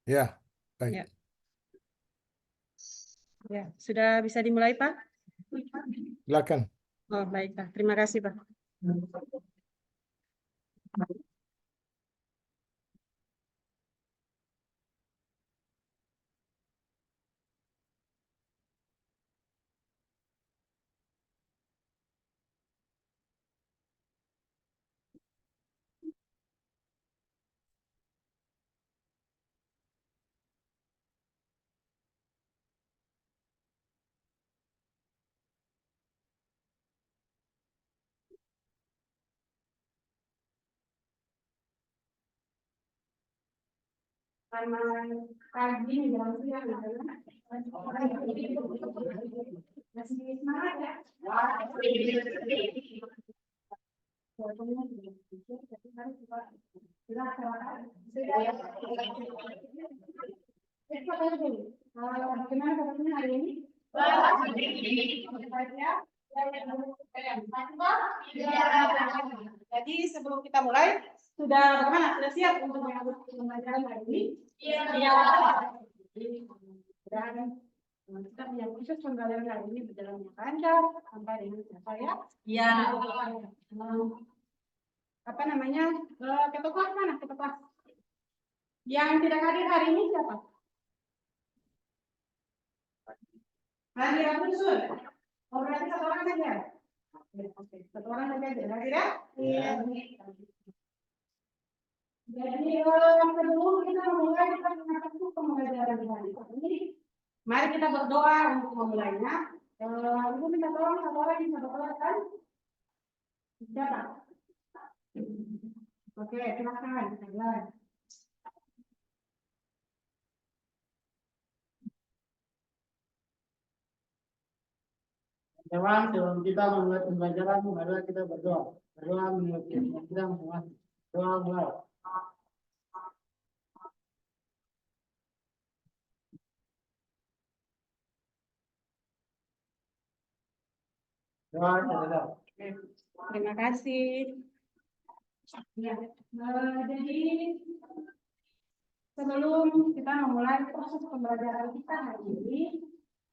Ya, baik. Ya. Ya, sudah bisa dimulai, Pak? Silakan. Oh, baik, Pak. Terima kasih, Pak. Masih semangat ya? Bagaimana kabarnya hari ini? Jadi sebelum kita mulai, sudah bagaimana? Sudah siap untuk mengambil pembelajaran hari ini? Iya. Dan kita punya khusus pembelajaran hari ini berjalan dengan lancar sampai dengan siapa ya? Iya. Apa namanya? Ketua kelas mana? Ketua kelas. Yang tidak hadir hari ini siapa? Hadir Abdul. Oh, berarti satu orang saja. Oke, satu orang saja hadir ya? Iya. Jadi yang kedua kita memulai kita mengatur pembelajaran hari ini. Mari kita berdoa untuk memulainya. Ibu minta tolong satu orang bisa berdoa kan? Siapa? Oke, silakan. Teman, sebelum kita memulai pembelajaran, marilah kita berdoa. Berdoa menurut kita masing-masing. Doa mulai. Doa, saudara. Terima kasih. Ya, jadi sebelum kita memulai proses pembelajaran kita hari ini,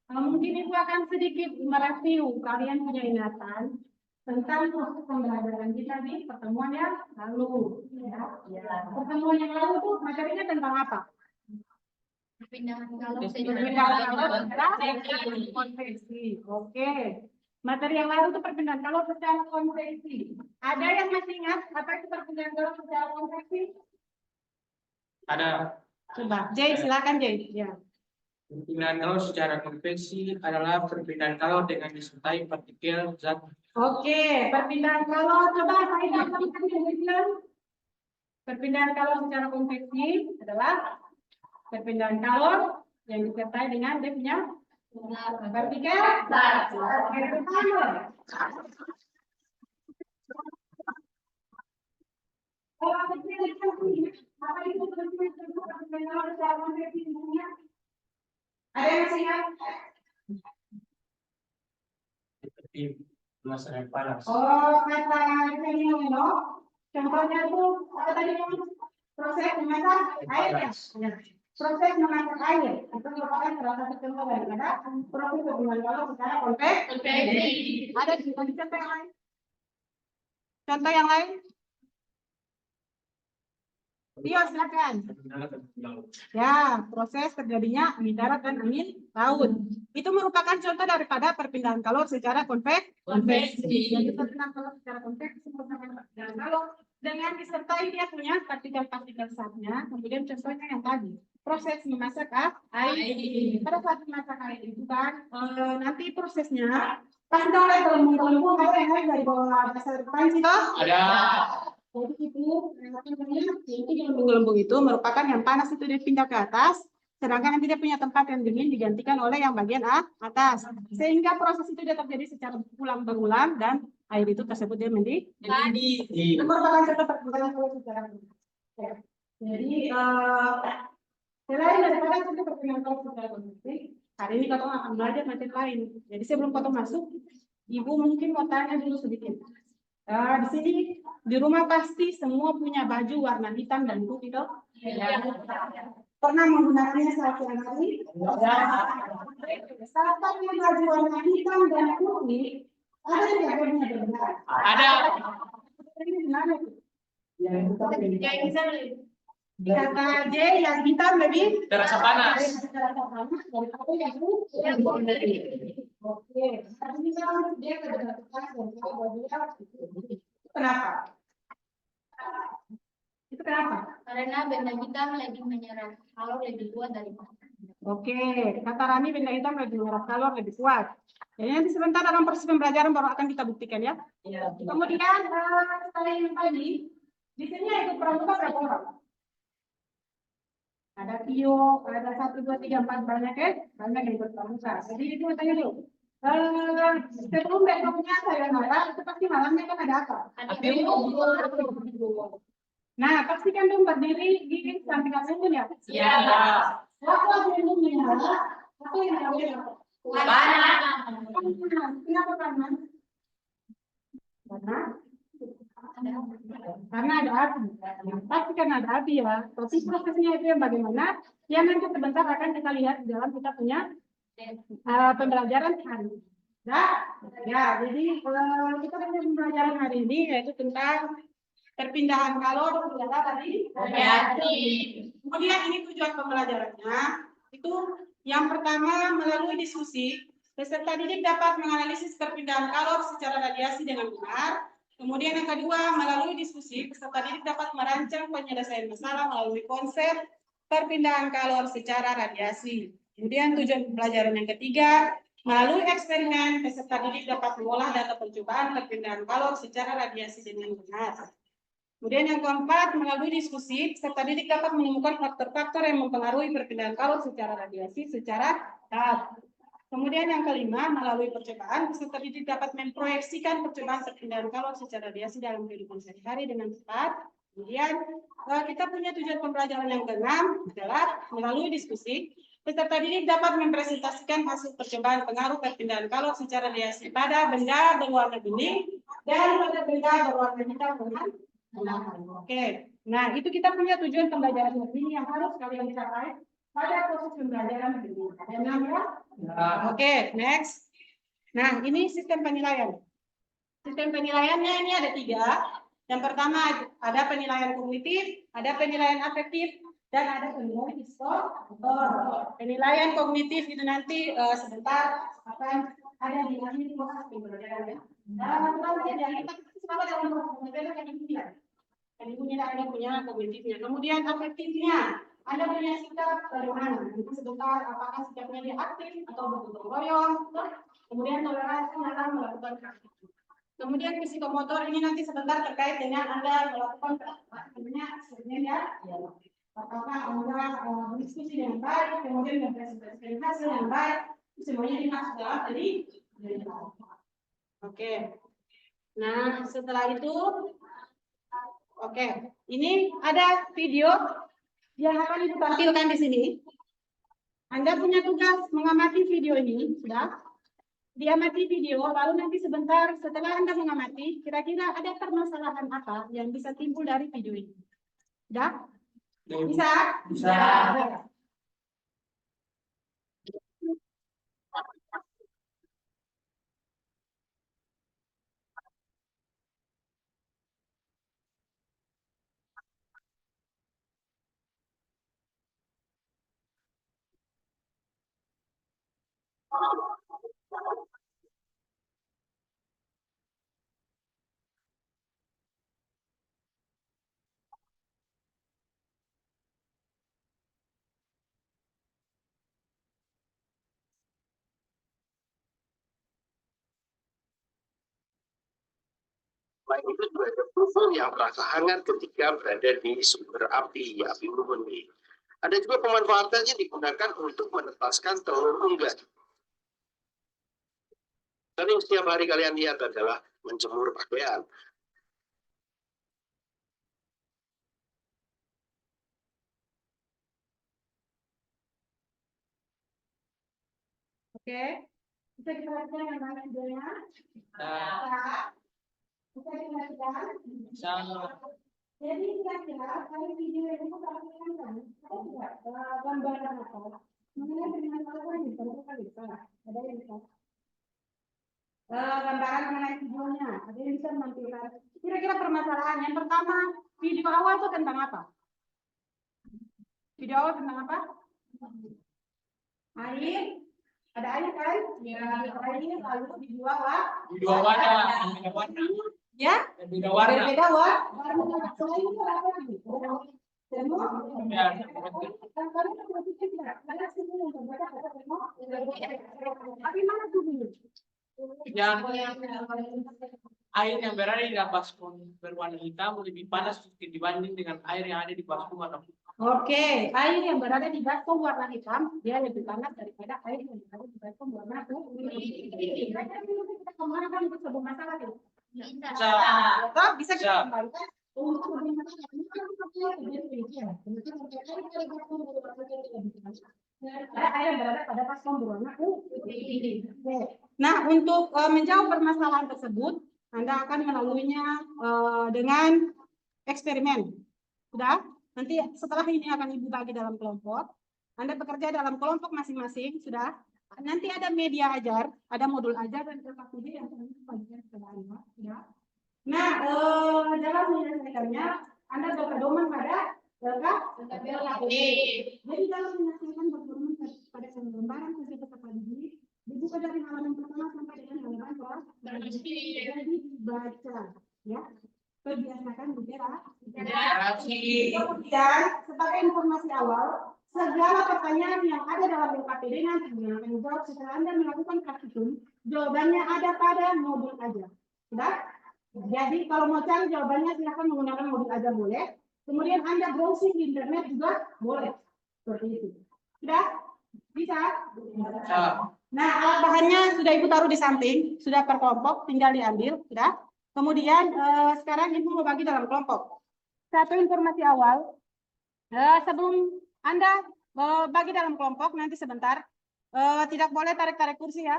mungkin Ibu akan sedikit mereview. Kalian punya ingatan tentang proses pembelajaran kita di pertemuan yang lalu. Ya. Pertemuan yang lalu itu materinya tentang apa? Perpindahan kalor konveksi. Oke. Materi yang lalu itu perpindahan kalor secara konveksi. Ada yang masih ingat apa itu perpindahan kalor secara konveksi? Ada. Coba, Jay, silakan Jay. Ya. Perpindahan kalor secara konveksi adalah perpindahan kalor dengan disertai partikel zat. Oke, perpindahan kalor. Coba saya perpindahan kalor secara konveksi adalah perpindahan kalor yang disertai dengan dia punya partikel zat. Ada yang masih ingat? Seperti masalah panas. Oh, kata Fernando. Contohnya itu apa tadi? Proses memasak air ya. Proses memasak air itu merupakan salah satu contoh daripada proses perpindahan kalor secara konveksi. Ada contoh yang lain? Contoh yang lain? Tio, silakan. Ya, proses terjadinya angin darat dan angin laut. Itu merupakan contoh daripada perpindahan kalor secara konveksi. Jadi perpindahan kalor secara konveksi merupakan perpindahan kalor dengan disertai dia punya partikel-partikel zatnya. Kemudian contohnya yang tadi, proses memasak air. Pada saat memasak air itu kan, nanti prosesnya pas udah mulai gelembung-gelembung, air dari bawah dasar panci toh? Ada. Jadi itu gelembung-gelembung itu merupakan yang panas itu dipindah ke atas, sedangkan nanti dia punya tempat yang dingin digantikan oleh yang bagian atas, sehingga proses itu dia terjadi secara berulang dan air itu tersebut dia mendidih. Itu merupakan contoh perpindahan kalor secara konveksi. Jadi selain daripada contoh perpindahan kalor secara konveksi, hari ini Kotong akan belajar materi lain. Jadi sebelum Kotong masuk, Ibu mungkin mau tanya dulu sedikit. Di sini di rumah pasti semua punya baju warna hitam dan putih toh? Ya. Pernah menggunakannya sehari-hari? Saat yang baju warna hitam dan putih, ada tidak bedanya benar? Ada. Ini benar itu. Yang kita Yang bisa kata J yang hitam lebih Terasa panas. Oke, artinya dia kedengaran kenapa? Itu kenapa? Karena benda hitam lebih menyerap kalor lebih kuat dari panas. Oke, kata Rani benda hitam lebih menyerap kalor lebih kuat. Jadi nanti sebentar dalam proses pembelajaran baru akan kita buktikan ya. Kemudian setelah yang tadi, di sini ikut pramuka berapa orang? Ada Tio, ada 1, 2, 3, 4 banyak ya, banyak yang ikut pramuka. Jadi itu tanya dulu. Sebelum besoknya saya marah, itu pasti malamnya kan ada apa? Ada Nah, pastikan dong berdiri di samping asumbun ya. Iya. Waktu asumbun menyala, apa yang namanya? Kenapa panas? Karena ada api. Pasti karena ada api ya. Tapi prosesnya itu yang bagaimana? Yang nanti sebentar akan kita lihat di dalam kita punya pembelajaran hari ini. Ya, jadi kita punya pembelajaran hari ini yaitu tentang perpindahan kalor udara dari reaksi. Kemudian ini tujuan pembelajarannya itu yang pertama melalui diskusi peserta didik dapat menganalisis perpindahan kalor secara radiasi dengan benar. Kemudian yang kedua melalui diskusi peserta didik dapat merancang penyelesaian masalah melalui konsep perpindahan kalor secara radiasi. Kemudian tujuan pembelajaran yang ketiga melalui eksperimen peserta didik dapat mengolah data percobaan perpindahan kalor secara radiasi dengan benar. Kemudian yang keempat, melalui diskusi, peserta didik dapat menemukan faktor-faktor yang mempengaruhi perpindahan kalor secara radiasi secara tepat. Kemudian yang kelima, melalui percobaan, peserta didik dapat memproyeksikan percobaan perpindahan kalor secara radiasi dalam kehidupan sehari-hari dengan tepat. Kemudian kita punya tujuan pembelajaran yang keenam adalah melalui diskusi, peserta didik dapat mempresentasikan hasil percobaan pengaruh perpindahan kalor secara radiasi pada benda berwarna bening dan pada benda berwarna hitam dengan Oke, nah itu kita punya tujuan pembelajaran ini yang harus kalian capai pada proses pembelajaran ini. Ada enam ya? Oke, next. Nah ini sistem penilaian. Sistem penilaiannya ini ada 3. Yang pertama ada penilaian kognitif, ada penilaian afektif, dan ada penilaian psikomotor. Penilaian kognitif itu nanti sebentar akan ada di akhir proses pembelajaran ya. Nah, kita semangat dalam proses pembelajaran yang dimulai. Jadi punya kognitifnya. Kemudian afektifnya, Anda punya sikap bagaimana? Itu sebentar, apakah sikapnya dia aktif atau bergotong royong? Kemudian toleransi dalam melakukan praktik. Kemudian psikomotor ini nanti sebentar terkait dengan Anda melakukan namanya sebenarnya ya. Apakah Anda berdiskusi dengan baik, kemudian mempresentasikan hasil yang baik, semuanya dimasuk dalam tadi. Oke. Nah, setelah itu oke, ini ada video yang akan Ibu tampilkan di sini. Anda punya tugas mengamati video ini, sudah? Diamati video, lalu nanti sebentar setelah Anda mengamati, kira-kira ada permasalahan apa yang bisa timbul dari video ini? Sudah? Bisa? Bisa. Selain itu juga ada pupuk yang terasa hangat ketika berada di sumber api, api unggun. Ada juga pemanfaatannya digunakan untuk menetaskan telur unggas. Dan yang setiap hari kalian lihat adalah menjemur pakaian. Oke. Bisa kita lihat yang mana videonya? Bisa kita lihat? Bisa. Jadi kira-kira kali video yang kita lakukan kan, ada tidak gambaran apa? Mengenai permasalahan yang bisa. Ada yang bisa. Gambaran mengenai videonya, ada yang bisa menampilkan. Kira-kira permasalahan yang pertama, video awal itu tentang apa? Video awal tentang apa? Air, ada air kan? Ya, air, lalu video awal. Video warna, beda warna, Ya, beda warna. berbeda warna. Selain itu apa lagi? Semua. Ya, Tapi mana tuh ini? yang air yang berada di dalam baskom berwarna hitam lebih panas dibanding dengan air yang ada di baskom warna putih. Oke, air yang berada di baskom warna hitam dia lebih panas daripada air yang berada di baskom warna putih. Kita kemana kan untuk sebuah masalah itu? Bisa kita kembalikan untuk sebuah masalah. Ada air yang berada pada baskom berwarna putih. Nah, untuk menjawab permasalahan tersebut, Anda akan melaluinya dengan eksperimen. Sudah? Nanti setelah ini akan Ibu bagi dalam kelompok. Anda bekerja dalam kelompok masing-masing, sudah? Nanti ada media ajar, ada modul ajar dan KKPD yang akan dibagikan kepada Anda, sudah? Nah, dalam menyelesaikannya, Anda berpedoman pada KKPD. Jadi dalam menyelesaikan berpedoman pada lembaran kunci peserta didik, dibuka dari halaman pertama sampai dengan halaman kelas dan dibaca, ya. Kebiasakan literasi. Kemudian sebagai informasi awal, segala pertanyaan yang ada dalam LKPD nanti yang akan dijawab setelah Anda melakukan praktikum, jawabannya ada pada modul aja. Sudah? Jadi kalau mau cari jawabannya silakan menggunakan modul aja boleh. Kemudian Anda browsing di internet juga boleh. Seperti itu. Sudah? Bisa? Nah, alat bahannya sudah Ibu taruh di samping, sudah per kelompok, tinggal diambil, sudah. Kemudian sekarang Ibu mau bagi dalam kelompok. Satu informasi awal, sebelum Anda bagi dalam kelompok, nanti sebentar, tidak boleh tarik-tarik kursi ya.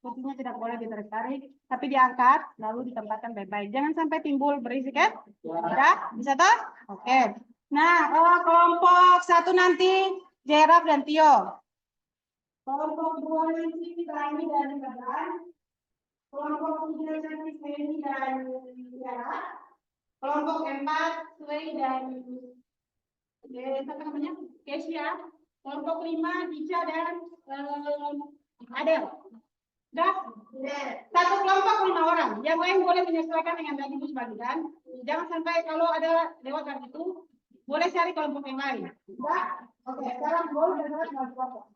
Kursinya tidak boleh ditarik-tarik, tapi diangkat, lalu ditempatkan baik-baik. Jangan sampai timbul berisik ya. Sudah? Bisa toh? Oke. Nah, kelompok satu nanti, Jeraf dan Tio. Kelompok 2 nanti Rani dan Badan. Kelompok 3 nanti Feni dan Yara. Kelompok 4 Sway dan apa namanya? Kesia. Kelompok 5 Ica dan Adel. Sudah? Satu kelompok 5 orang. Yang lain boleh menyesuaikan dengan tadi Ibu bagikan. Jangan sampai kalau ada lewat dari itu, boleh cari kelompok yang lain. Sudah? Oke, sekarang boleh bergerak dengan kelompok.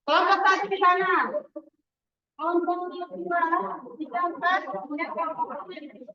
Kelompok 1 di sana. Kelompok 2 di tempat, kemudian kelompok 2 di sini.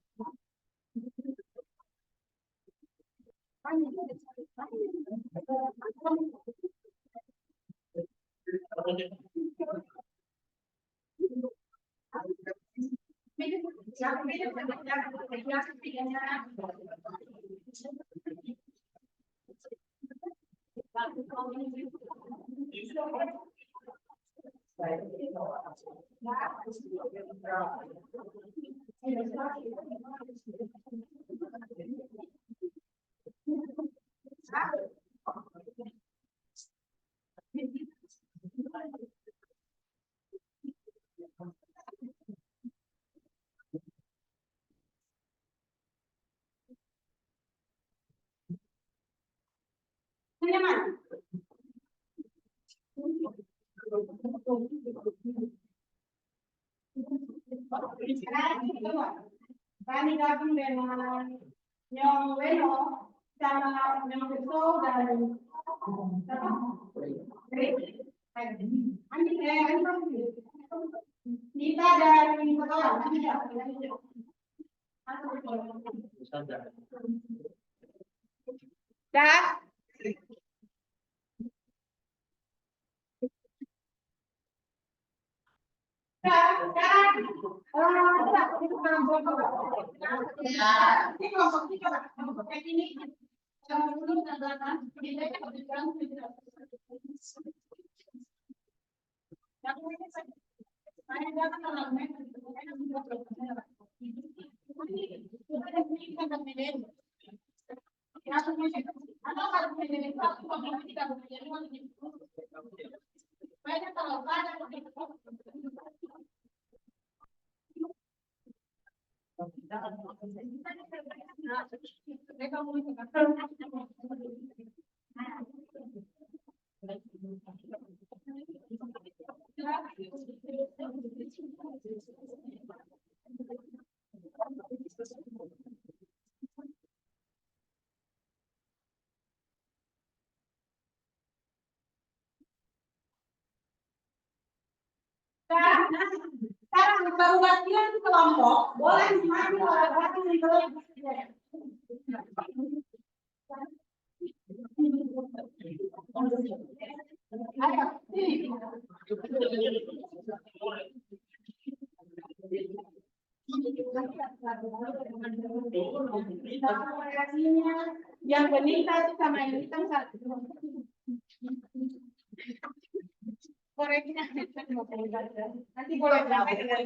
Kami gabung dengan Nyong Weno sama Nyong Beto dan Nita dan Dah. kita berbeda. Atau kalau berbeda itu aku tidak berbeda. Banyak kalau ada sekarang perwakilan kelompok boleh dimaki oleh wakil di kelompok. Yang bening satu sama yang hitam satu. Koreknya nanti boleh berapa dengan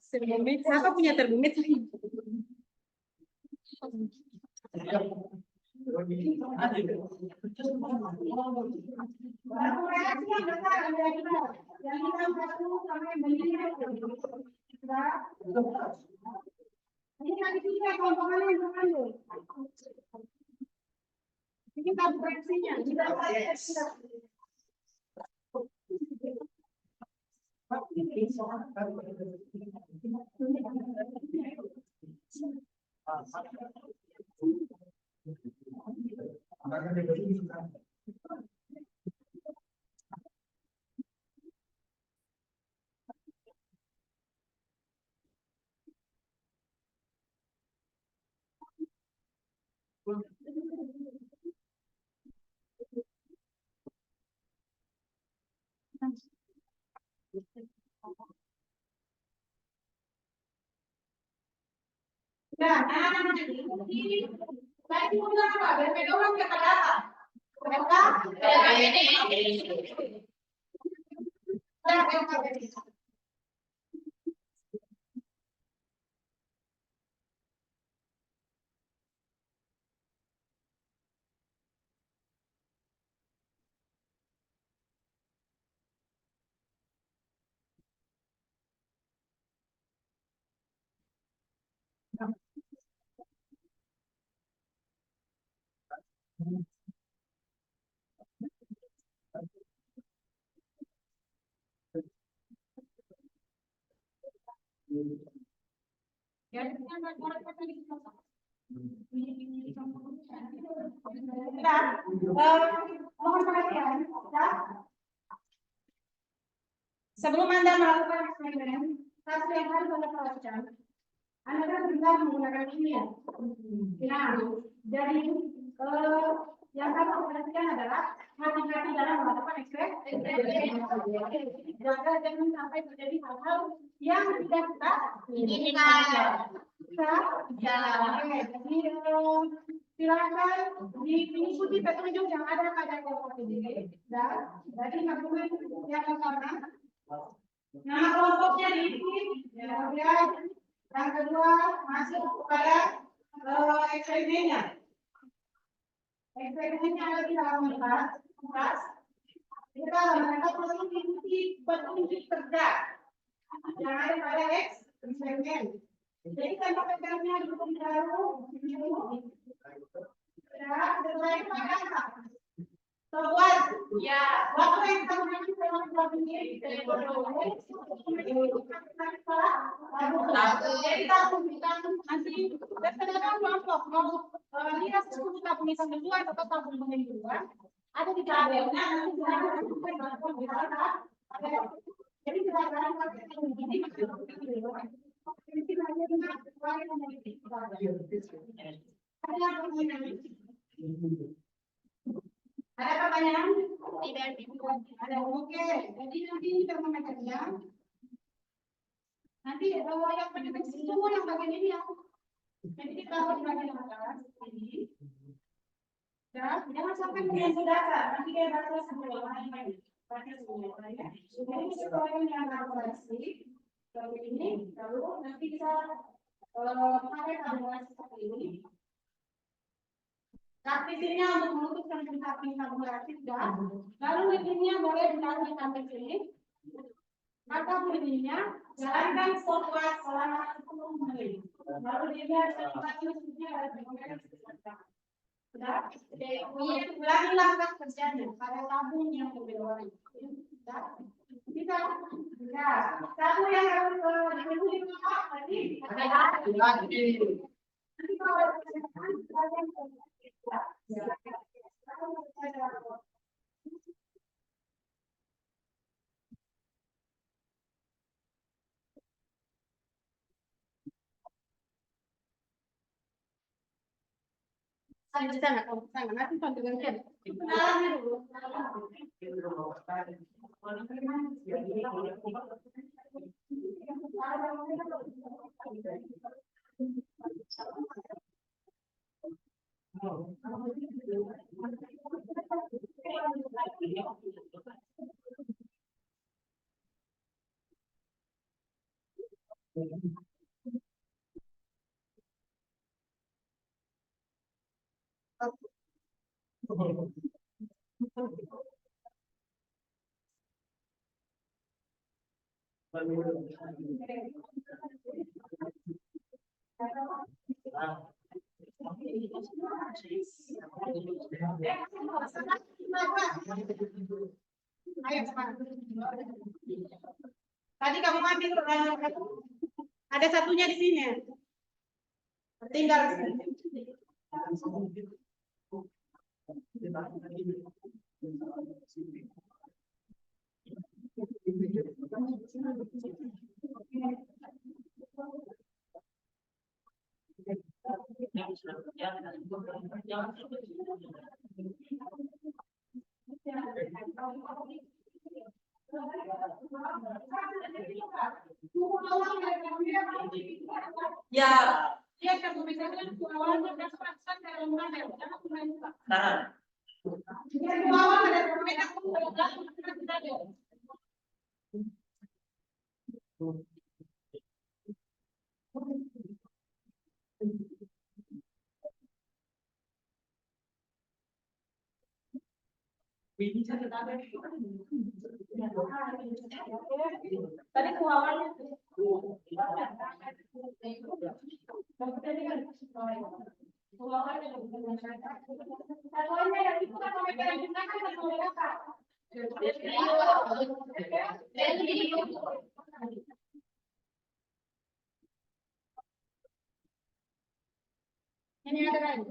terbumit. Siapa punya terbumit? Reaksi yang besar ada yang hitam satu sama yang bening satu. Ini nanti kita komponen yang terkandung. Ini kita reaksinya. Nah, ini baik itu apa? Berbeda orang kata apa? Mereka mohon perhatian. Sebelum Anda melakukan eksperimen, satu yang harus Anda perhatikan, Anda kan bisa menggunakan ini ya. Nah, jadi yang harus perhatikan adalah hati-hati dalam melakukan eksperimen. Jaga jangan sampai terjadi hal-hal yang tidak kita inginkan. Silakan diikuti petunjuk yang ada pada kelompok ini. Dan dari dokumen yang pertama, nama kelompoknya diisi. Kemudian yang kedua masuk kepada eksperimennya. Eksperimennya ada di dalam kertas. Kita mereka perlu diikuti petunjuk kerja yang ada pada eksperimen. Jadi tanpa pegangannya dulu ya, setelah itu ada apa? Sobat, ya, waktu yang kita mengaji dalam kelompok ini, jadi kita tunjukkan nanti berdasarkan kelompok mau lihat suku tabungan kedua atau tabungan kedua ada di tabelnya jadi kita akan pakai ini. Ada pertanyaan? Tidak. Ada. Oke. Jadi nanti termometernya. Nanti yang pendeteksi suhu yang bagian ini ya. Jadi kita harus bagian atas ini. Ya, jangan sampai menyentuh data. Nanti dia data semua lain. Pakai semua ya. Jadi sesuai dengan kalkulasi. Lalu ini, lalu nanti kita pakai tabungan seperti ini. Aktifnya untuk menutup samping tabungan tidak. Lalu limitnya boleh ditaruh sampai sini. Maka bunyinya jalankan stopwatch selama 10 menit. Lalu dia sudah. Ulangi langkah kerjanya pada tabung yang berbeda. Kita satu yang harus dipenuhi tadi. Nanti sampai gantian. Kenalannya dulu. Ayo, tadi kamu ambil ada satunya di sini. Tinggal di sini. Ya, dia akan memberikan awalnya transparan dari mana ya? Jangan main lupa. Jadi awal ada perbedaan kita. Tadi awalnya ini ada lagi.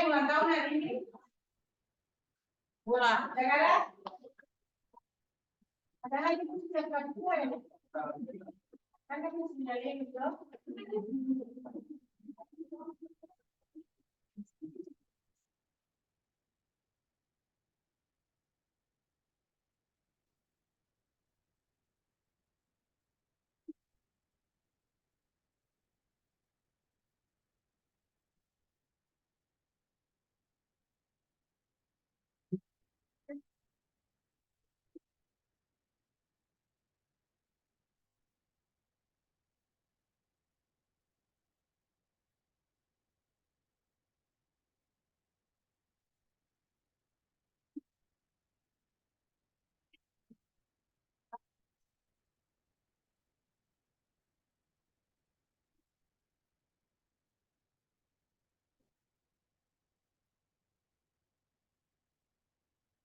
Ulang tahun hari ini. Wah, ada lagi yang kue. Kan kamu sendiri gitu.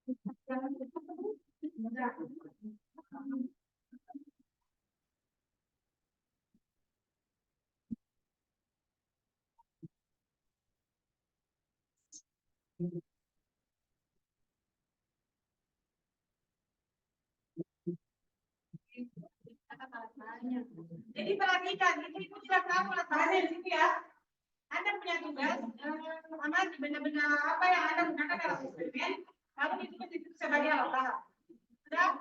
Jadi perhatikan, itu tidak tahu alat bahannya di situ ya. Anda punya tugas, aman benda-benda apa yang Anda gunakan dalam eksperimen, lalu ditulis di situ sebagai alat bahan. Sudah?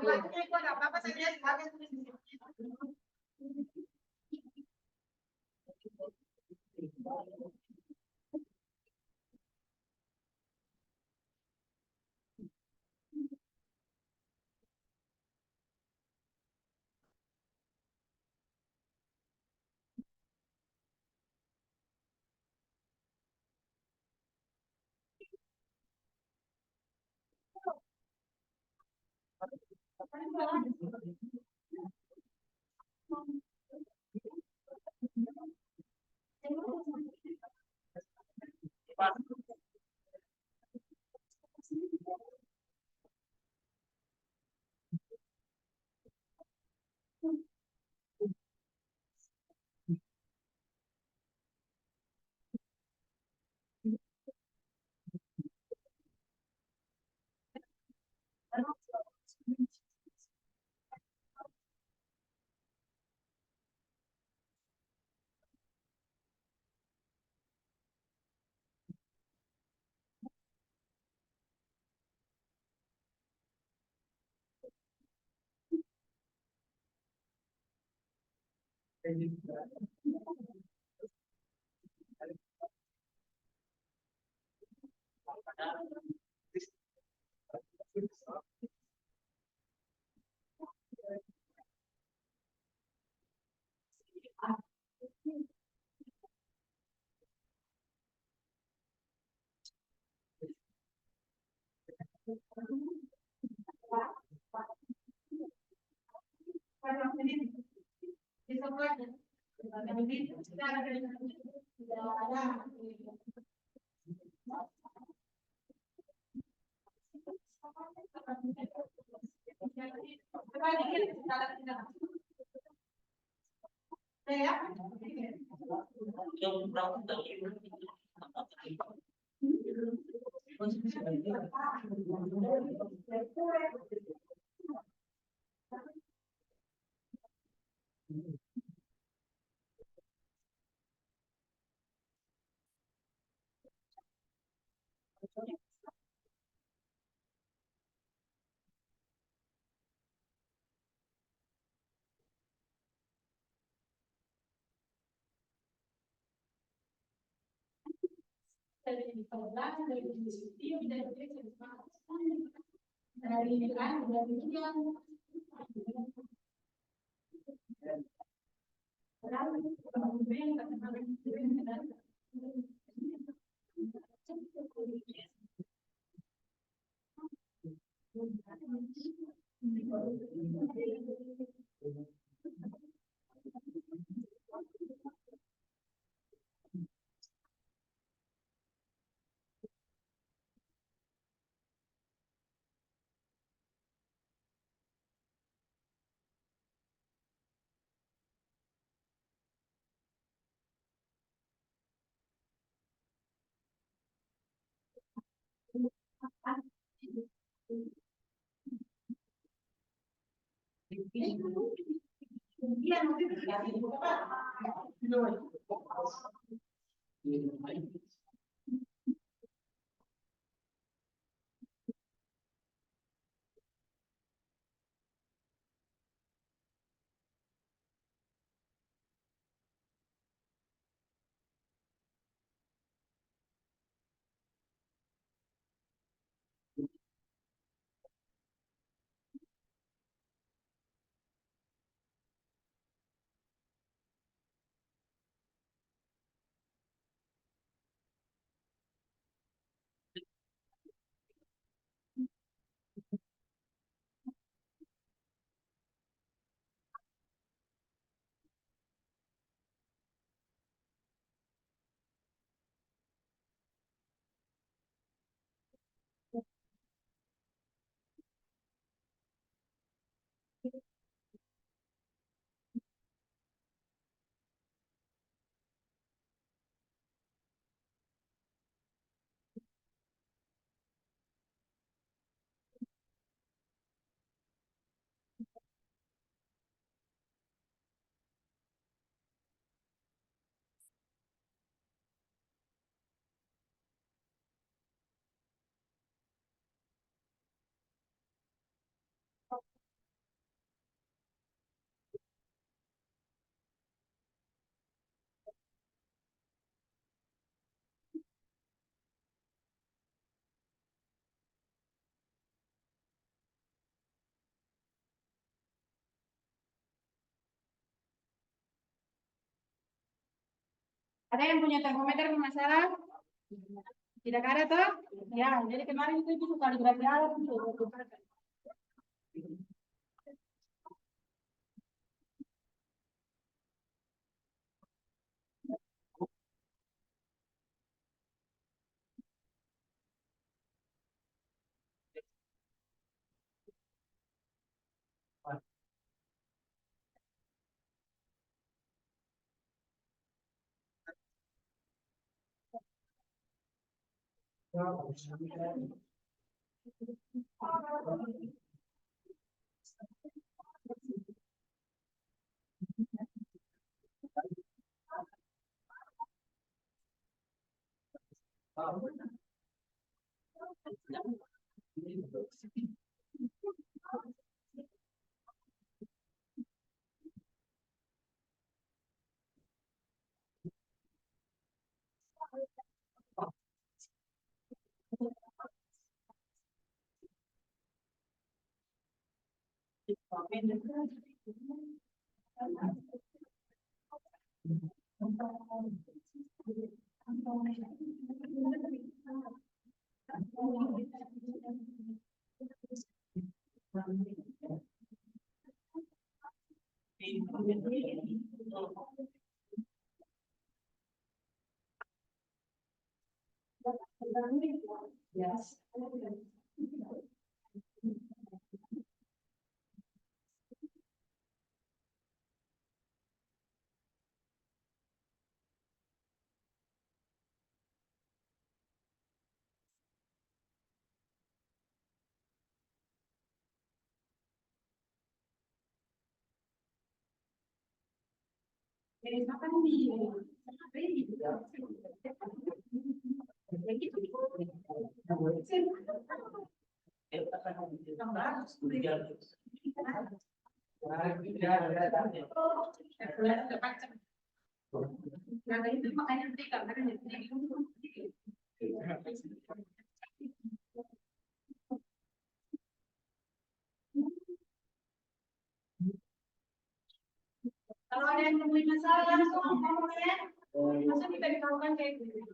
Alatnya itu ada apa saja, silakan tulis di situ. Ada yang punya termometer bermasalah? Tidak ada toh? Ya, jadi kemarin itu suka kaligrafi alat itu. Yes. Kalau ada yang punya masalah langsung ngomong ya. Langsung kita ditahukan kayak gitu.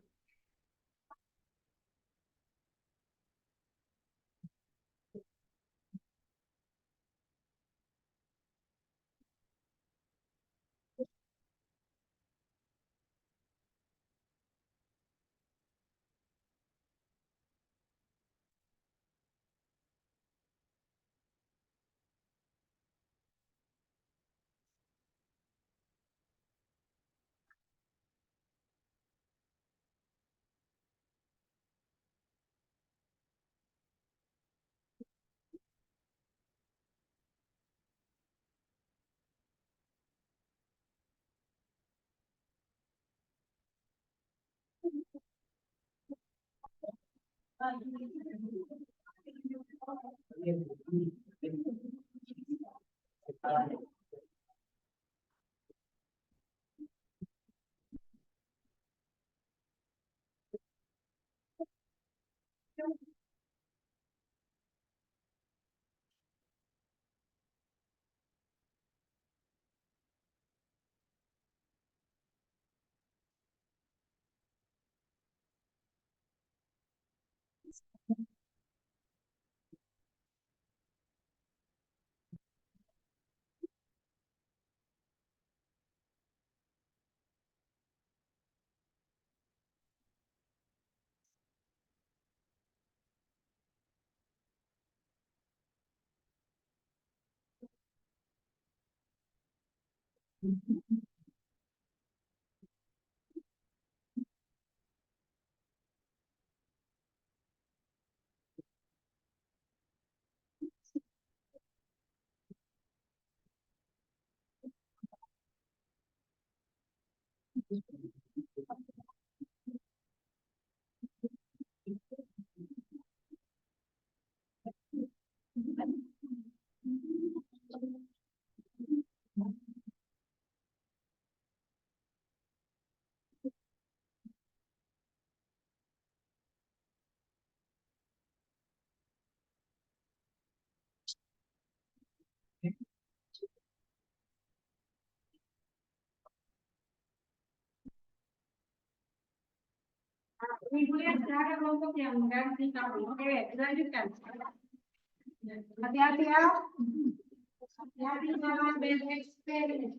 Ibu lihat ada kelompok yang mengganti kamu. Oke, dilanjutkan. Hati-hati ya. Hati-hati jangan bereksperimen.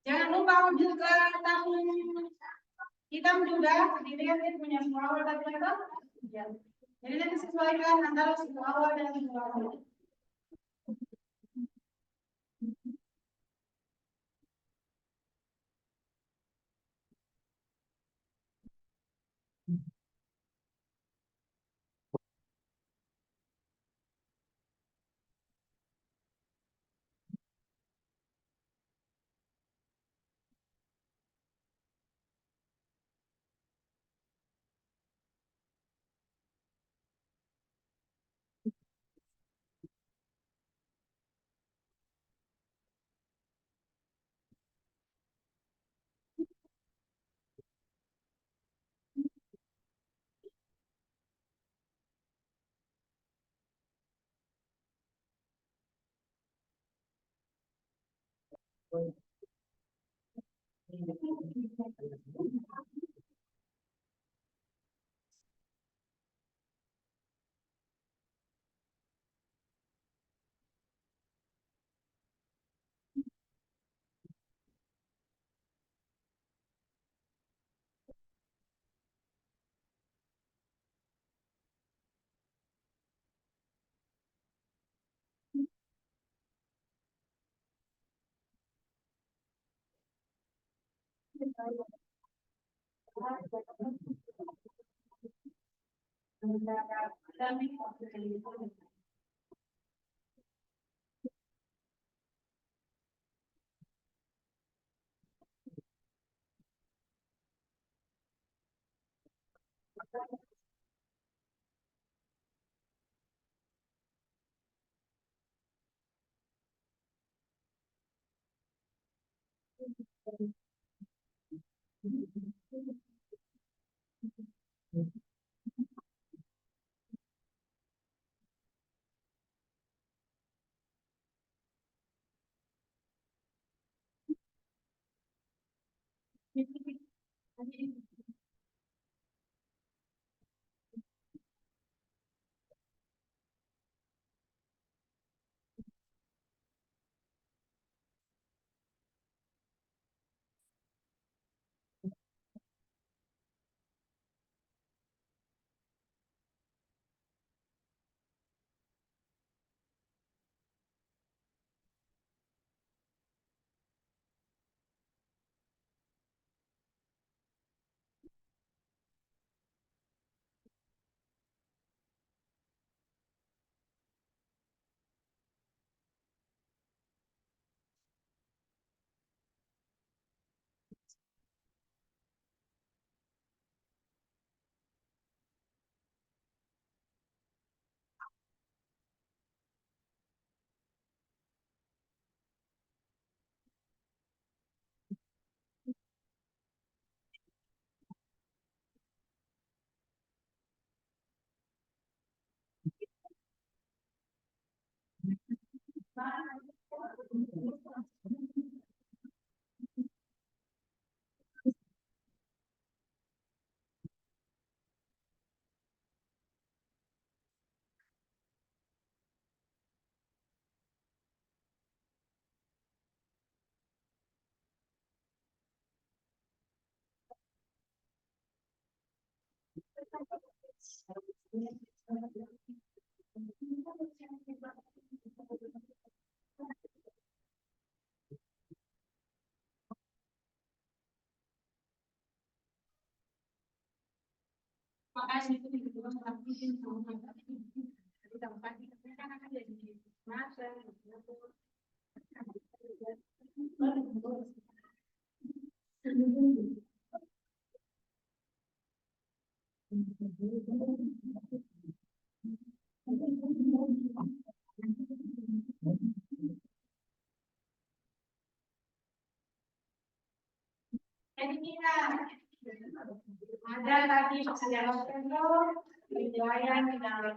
Jangan lupa juga tabung hitam juga dilihat dia punya semua awal dan belakang. Ya. Jadi nanti sesuaikan antara semua awal dan semua awal. Makanya itu di tempat kan akan jadi masa. Jadi kita ada tadi sejarah kendor, penilaian di dalam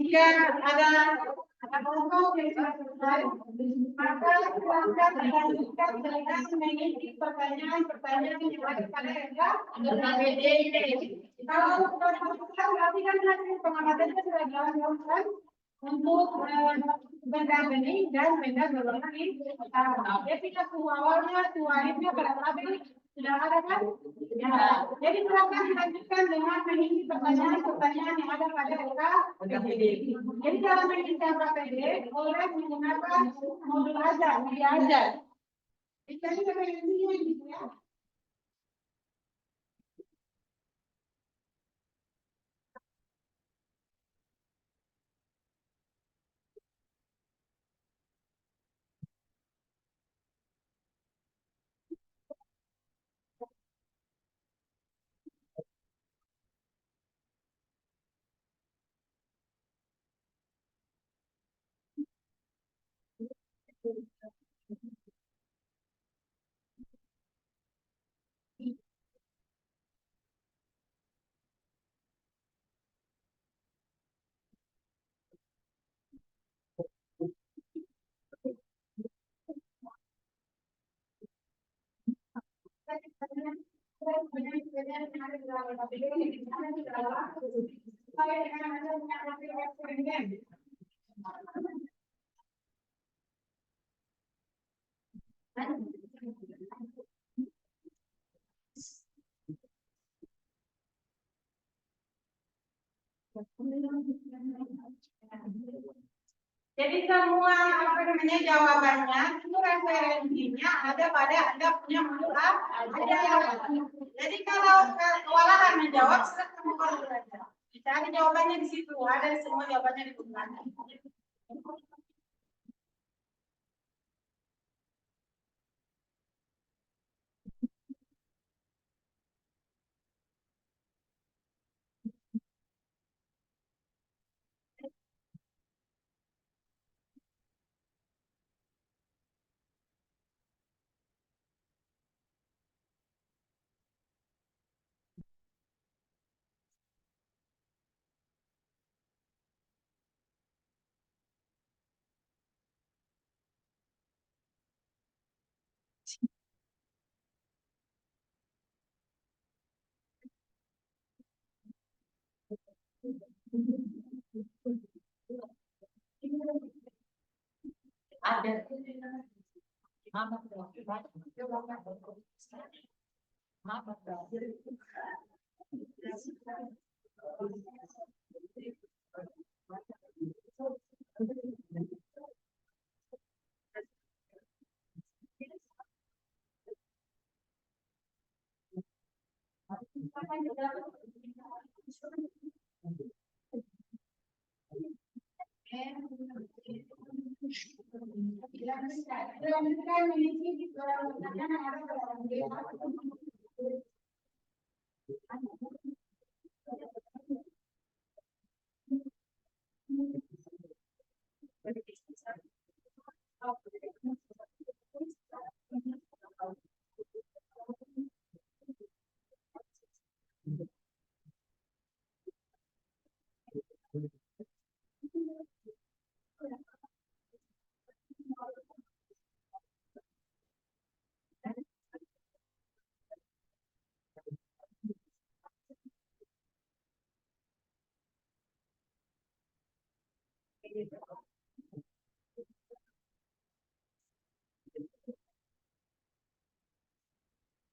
Jika ada Ada kelompok yang sudah selesai, maka silakan dilanjutkan dengan mengisi pertanyaan-pertanyaan yang ada pada RKPD. Kalau sudah selesai, berarti kan hasil pengamatannya sudah dilakukan untuk benda benih dan benda berwarna hitam. Jadi kita awalnya, akhirnya pada tabel sudah ada kan? Ya. Jadi silakan dilanjutkan dengan mengisi pertanyaan-pertanyaan yang ada pada RKPD. Jadi dalam mengisi RKPD, boleh menggunakan modul aja, media aja. Jadi pakai ini gitu ya. Jadi semua jawabannya itu referensinya ada pada Anda punya modul A. Jadi kalau kewalahan menjawab, silakan kamu belajar. Cari jawabannya di situ, ada semua jawabannya di buku. Ada.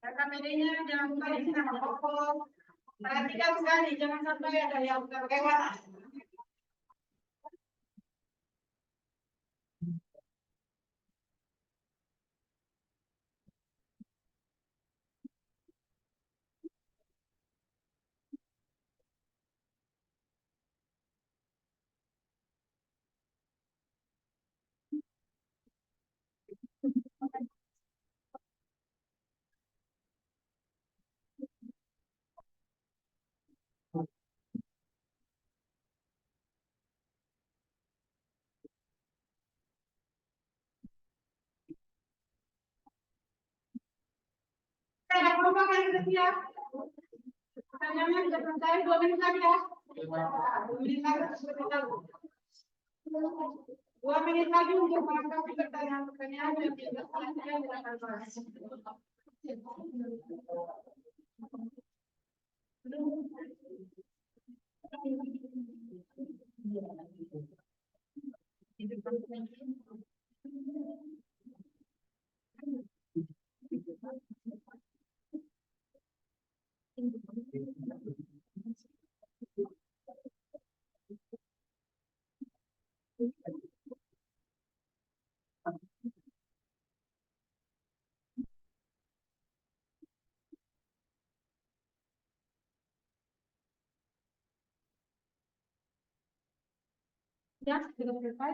Kameranya jangan lupa isi nama pokok. Perhatikan sekali, jangan sampai ada yang terlewat. Ada kelompok yang sudah siap. Pertanyaannya sudah selesai, 2 menit lagi ya. 2 menit lagi. 2 menit lagi untuk menanggapi pertanyaan-pertanyaan yang tidak saya silakan Mas. Ya, sudah selesai.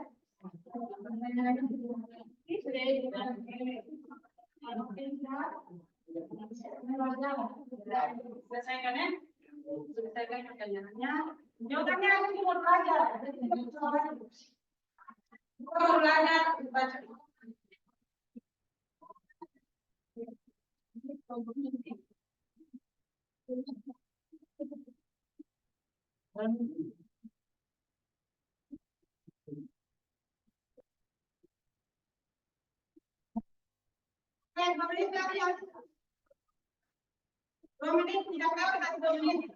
Selesaikan ya? Selesaikan pertanyaannya. Jawabannya aku cuma belajar. Bukan belajar baca. Dua menit lagi ya. 2 menit tidak lewat lagi 2 menit.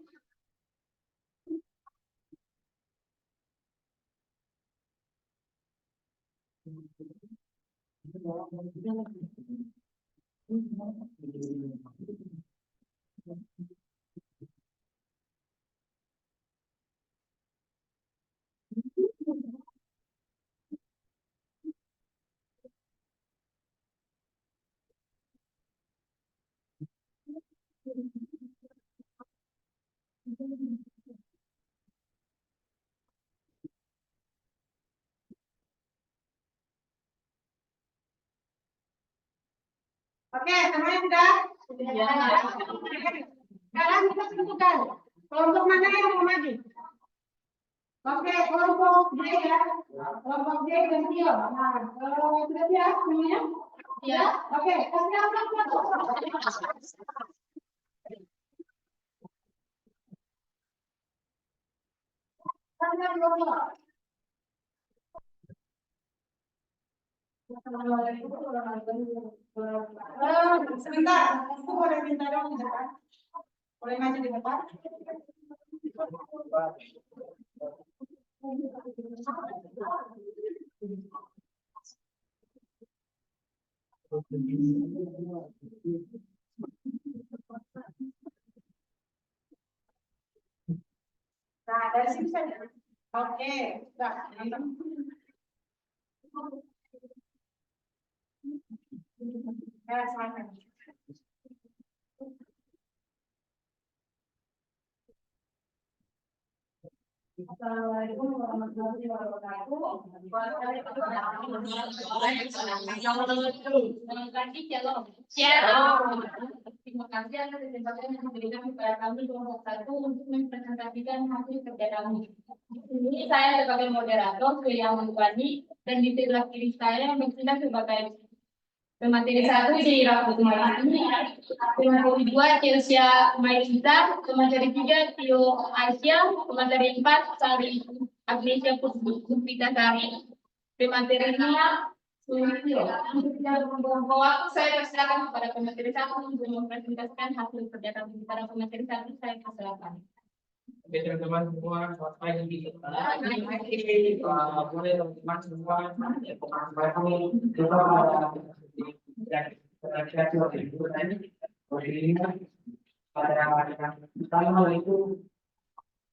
Oke, semuanya sudah? Sekarang kita tentukan kelompok mana yang mau maju. Oke, kelompok J ya. Kelompok J dan Tio. Nah, sudah siap semuanya? Ya. Oke, kasih apa? Sebentar, aku boleh minta dong di depan. Boleh maju di depan? Nah, dari sini saja. Oke, sudah. Ya, silakan. Assalamualaikum warahmatullahi wabarakatuh. Terima kasih atas kesempatan yang diberikan kepada kami kelompok 1 untuk mempresentasikan hasil kerja kami. Ini saya sebagai moderator Surya Mangkwani dan di sebelah kiri saya yang bertindak sebagai pemateri 1 di Rahmat ini, pemateri 2 Chelsea Mailita, pemateri 3 Tio Aisyah, pemateri 4 Sari Agnesia Puspita Sari, pemateri 5 Sulitio. Untuk tidak membuang waktu, saya persilakan kepada pemateri 1 untuk mempresentasikan hasil kerja kami. Para pemateri 1 saya persilakan. Oke, teman-teman semua, selamat pagi. Boleh teman-teman semua, pada pertama itu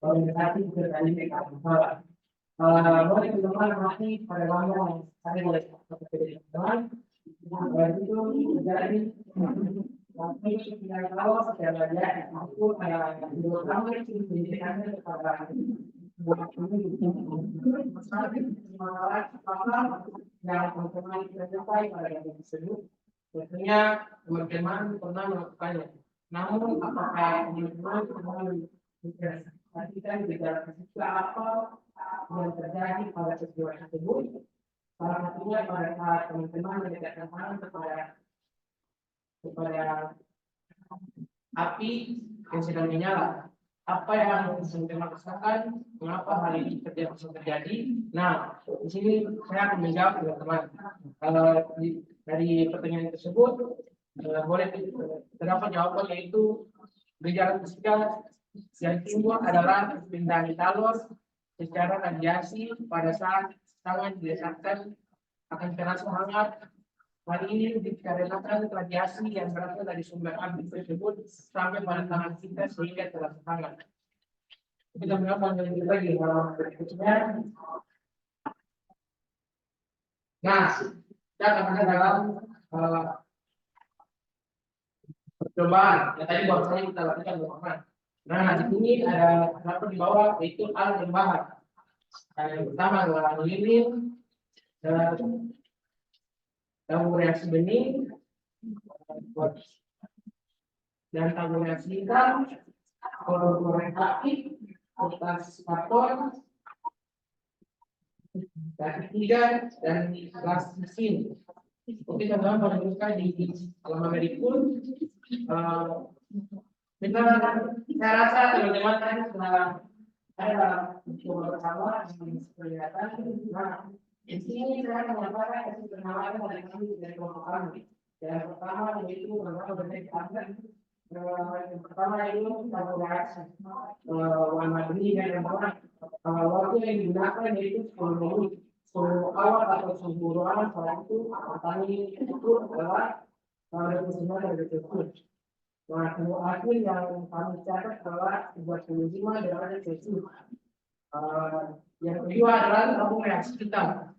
organisasi bertani PKK. Boleh teman-teman masih pada bangga saya boleh teman-teman itu jadi tapi tidak tahu secara dia aku pertama itu pendidikannya kepada yang teman-teman kita capai pada yang tersebut. Tentunya teman-teman pernah melakukannya. Namun apakah teman-teman pernah memperhatikan gejala fisik apa yang terjadi pada peristiwa tersebut? Salah satunya pada saat teman-teman mendekatkan tangan kepada api yang sedang menyala. apa yang teman-teman rasakan, mengapa hal ini terjadi. Nah, di sini saya akan menjawab teman-teman. Dari pertanyaan tersebut, boleh terdapat jawaban, yaitu gejala fisikal yang timbul adalah perpindahan kalor secara radiasi pada saat tangan didesakkan akan terasa hangat. Hal ini dikarenakan radiasi yang berasal dari sumber api tersebut sampai pada tangan kita sehingga terasa hangat. Kita melakukan lagi halaman berikutnya. Nah, kita akan ada dalam percobaan yang tadi bahwasanya kita lakukan bersama. Nah, di sini ada satu di bawah, yaitu alat yang bahan. Yang pertama adalah lilin, tabung reaksi bening, dan tabung reaksi hitam, korek aktif, kertas karton, dan ketiga, dan kelas mesin. Oke, teman-teman, pada buka di halaman berikut. Saya rasa teman-teman tadi sudah ada coba bersama yang kelihatan. Nah, di sini saya menyampaikan hasil penalaran dari kelompok kami. Yang pertama yaitu bagaimana berdasarkan yang pertama itu tabung reaksi warna bening dan warna waktu yang digunakan yaitu 10 menit. Suhu awal atau suhu ruangan saat itu petani itu adalah 29 derajat Celcius. Nah, suhu akhir yang kami catat adalah 35 derajat Celcius. Yang kedua adalah tabung reaksi hitam.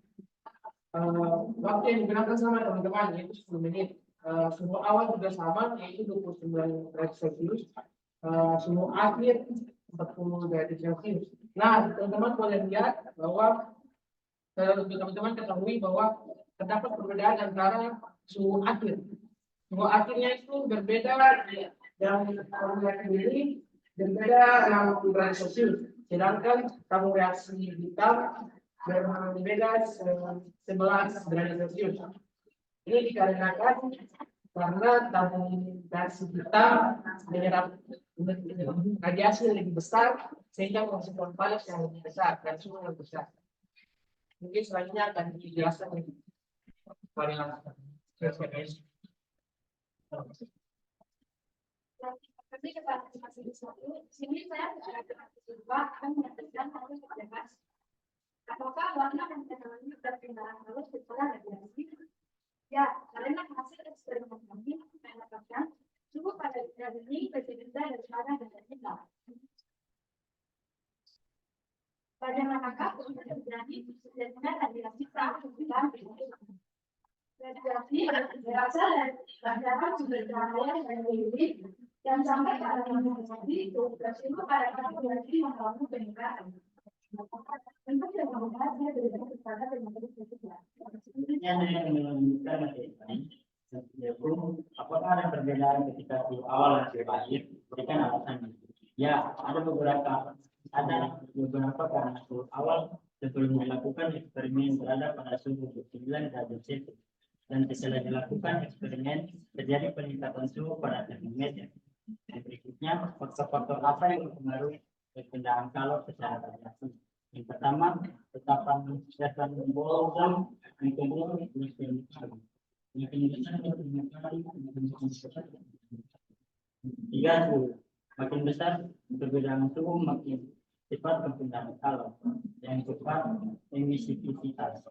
Waktu yang digunakan sama teman-teman yaitu 10 menit. Suhu awal juga sama yaitu 29 derajat Celcius. Suhu akhir 40 derajat Celcius. Nah, teman-teman boleh lihat bahwa teman-teman ketahui bahwa terdapat perbedaan antara suhu akhir. Suhu akhirnya itu berbeda dan tabung sendiri berbeda yang derajat Celcius. Sedangkan tabung reaksi hitam berbeda 11 derajat Celcius. Ini dikarenakan karena tabung reaksi hitam menyerap radiasi yang lebih besar sehingga menghasilkan panas yang lebih besar dan suhu yang besar. Mungkin selanjutnya akan dijelaskan lebih langsung. Tapi kepada mahasiswa sini saya akan menyatakan harus bebas. Apakah warna dan teknologi perpindahan halus setelah radiasi? Ya, karena hasil eksperimen kami mendapatkan suhu pada daerah ini lebih rendah daripada daerah hitam. Pada manakah terjadi terjadinya radiasi perpindahan radiasi berasal dari daerah sumber cahaya dan UV yang sampai pada radiasi itu bersifat pada radiasi yang mengalami peningkatan. Untuk yang membahasnya berbeda kepada penyakit sosial. Yang menunjukkan yaitu apakah ada perbedaan ketika suhu awal dan suhu akhir? Berikan alasannya. Ya, ada beberapa karena suhu awal sebelum dilakukan eksperimen berada pada suhu 9 derajat Celcius dan setelah dilakukan eksperimen terjadi peningkatan suhu pada termometer. Dan berikutnya faktor-faktor apa yang mempengaruhi perpindahan kalor secara radiasi? Yang pertama, tetapan dasar Boltzmann, yang kedua, tiga suhu. Makin besar perbedaan suhu makin cepat perpindahan kalor. Yang keempat, emisivitas.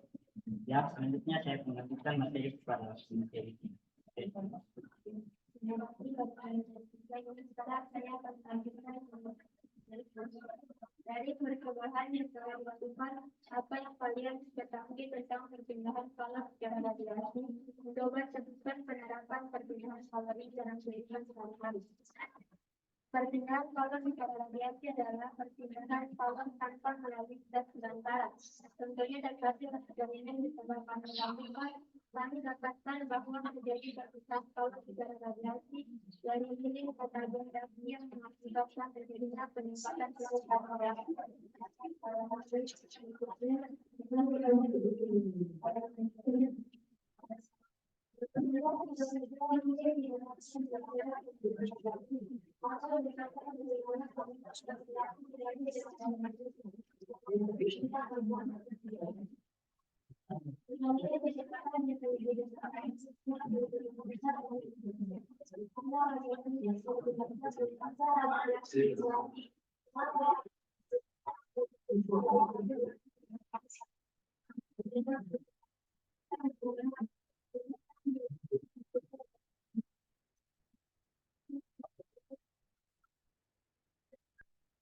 Yang selanjutnya saya mengajukan materi kepada materi. Dari percobaan yang telah dilakukan, apa yang kalian ketahui tentang perpindahan kalor secara radiasi? Coba sebutkan penerapan perpindahan kalor dalam kehidupan sehari-hari. Perpindahan kalor secara radiasi adalah perpindahan kalor tanpa melalui gas belantara. Contohnya dari hasil eksperimen disebabkan melakukan, kami dapatkan bahwa terjadi perpindahan kalor secara radiasi dari lilin ke tabung reaksi yang mengakibatkan terjadinya peningkatan suhu reaksi.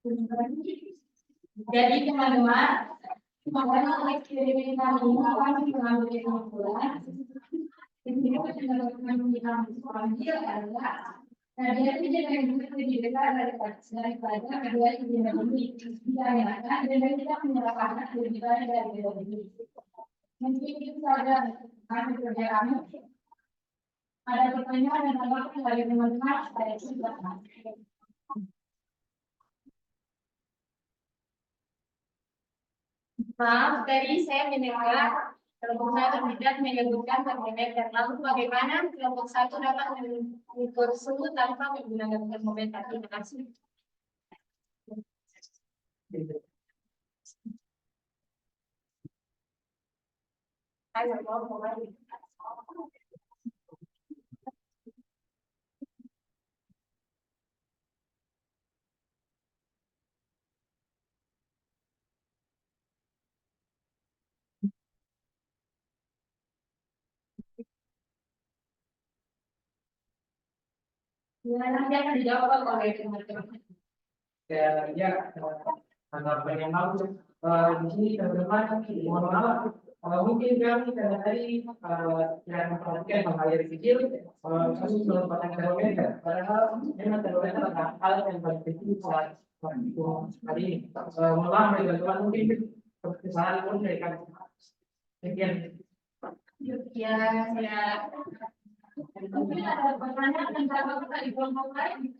Jadi teman-teman, makanya eksperimen kami akan mengambil kesimpulan. Ini teman-teman kita ambil adalah dia tidak lebih dekat daripada kedua ini yang akan dan kita menyerahkan lebih banyak dari ini. Mungkin itu saja kami kerja kami. Ada pertanyaan dan tanggapan dari teman-teman saya silakan. Maaf, tadi saya mendengar kelompok satu tidak menyebutkan termometer. Lalu bagaimana kelompok satu dapat mengukur suhu tanpa menggunakan termometer? Terima kasih. Ayo, mau lagi. Nanti akan dijawab oleh teman-teman. Ya, tanggapan yang lalu di sini teman-teman mohon maaf mungkin kami karena tadi yang memperhatikan hal yang kecil kami belum pakai termometer padahal memang termometer adalah hal yang paling penting saat hari ini. Mohon maaf teman-teman mungkin kesalahan pun dari kami. Sekian. Ya, saya mungkin ada pertanyaan tentang apa di kelompok lain.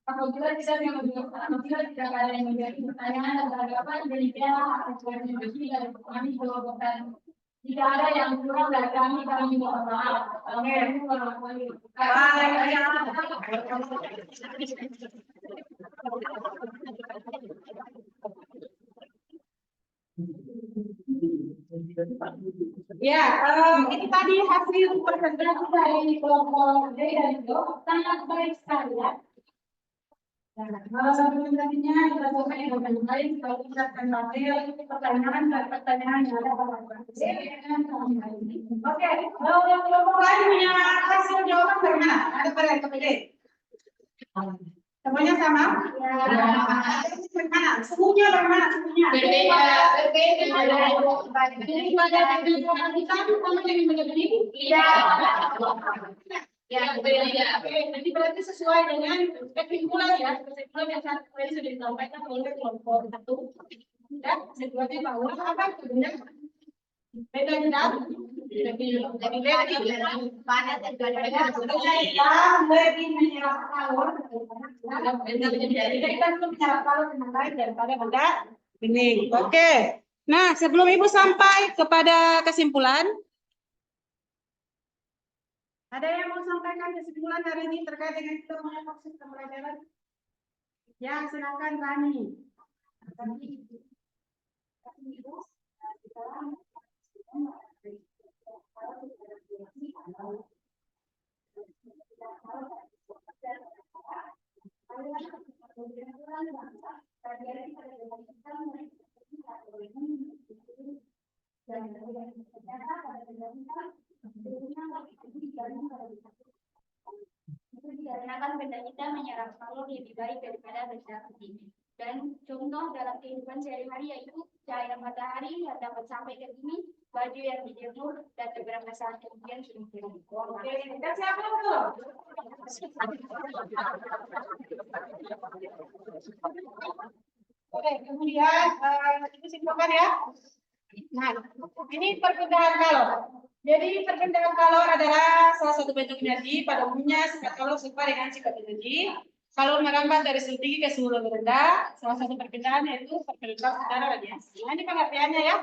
Apabila tidak ada yang menjadi pertanyaan dan tanggapan dari pihak institusi dan kami jawaban tidak ada yang kurang dari kami mohon maaf. Ya, itu tadi hasil presentasi dari kelompok D dan itu sangat baik sekali ya. Sebenarnya kita coba yang lain kalau kita akan ambil pertanyaan dan pertanyaan yang ada pada Oke, kalau yang kelompok lain punya hasil jawaban bagaimana? Ada pada KPD? Semuanya sama? Ya. Bagaimana? Suhunya bagaimana? Suhunya? Berbeda. Jadi pada jawaban kita sama dengan menjadi iya. Ya, berbeda. Jadi berarti sesuai dengan kesimpulan ya. Kesimpulan yang tadi sudah disampaikan oleh kelompok satu. Ya, kesimpulannya bahwa apa sebenarnya beda tidak? Jadi panas dan lebih menyerap kalor. Jadi kita belum menyerap kalor dengan baik daripada benda bening. Oke. Nah, sebelum Ibu sampai kepada kesimpulan, ada yang mau sampaikan kesimpulan hari ini terkait dengan kita mengetahui sistem pembelajaran? Ya, silakan Rani. Dikarenakan benda kita menyerap kalor lebih baik daripada benda putih. Dan contoh dalam kehidupan sehari-hari yaitu cahaya matahari yang dapat sampai ke bumi, baju yang dijemur, dan beberapa saat kemudian sudah kering. Oke, kita siapa tuh? Oke, kemudian itu simpulkan ya. Nah, ini perpindahan kalor. Jadi perpindahan kalor adalah salah satu bentuk energi. Pada umumnya sifat kalor serupa dengan sifat energi. Kalor merambat dari suhu tinggi ke suhu lebih rendah. Salah satu perpindahan yaitu perpindahan secara radiasi. Nah, ini pengertiannya ya.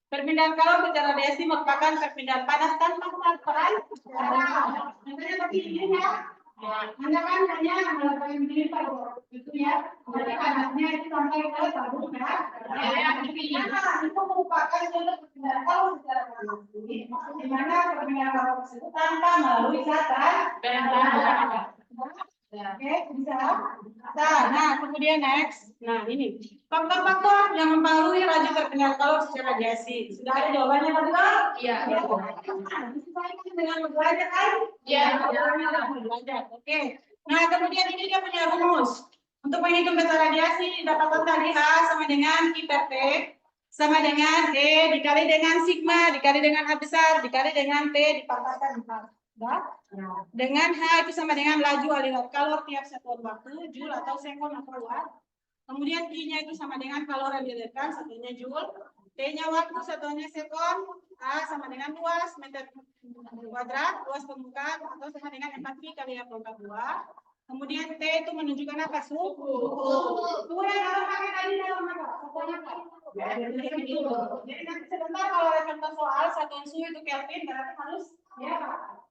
Perpindahan kalor secara radiasi merupakan perpindahan panas tanpa transferan. Contohnya seperti ini ya. Anda kan hanya melakukan begini pada itu ya. Jadi panasnya itu sampai ke tabung ya. Itu merupakan contoh perpindahan kalor secara radiasi. Di mana perpindahan kalor tersebut tanpa melalui zat. Oke, bisa. Nah, kemudian next. Nah, ini faktor-faktor yang mempengaruhi laju perpindahan kalor secara radiasi. Sudah ada jawabannya tadi kan? Iya. Disesuaikan dengan belajar kan? Iya. Belajar. Oke. Nah, kemudian ini dia punya rumus. Untuk menghitung beta radiasi didapatkan tadi H sama dengan I per T sama dengan E dikali dengan sigma dikali dengan A besar dikali dengan T dipangkatkan 4. Dengan H itu sama dengan laju aliran kalor tiap satuan waktu, joule atau sekon atau watt. Kemudian I-nya itu sama dengan kalor yang dialirkan, satunya joule. T-nya waktu, satunya sekon. A sama dengan luas meter kuadrat, luas permukaan atau sama dengan 4 pi kali pangkat 2. Kemudian T itu menunjukkan apa? Suhu. Kemudian kalau pakai tadi dalam apa? Jadi nanti sebentar kalau ada contoh soal satuan suhu itu Kelvin berarti harus ya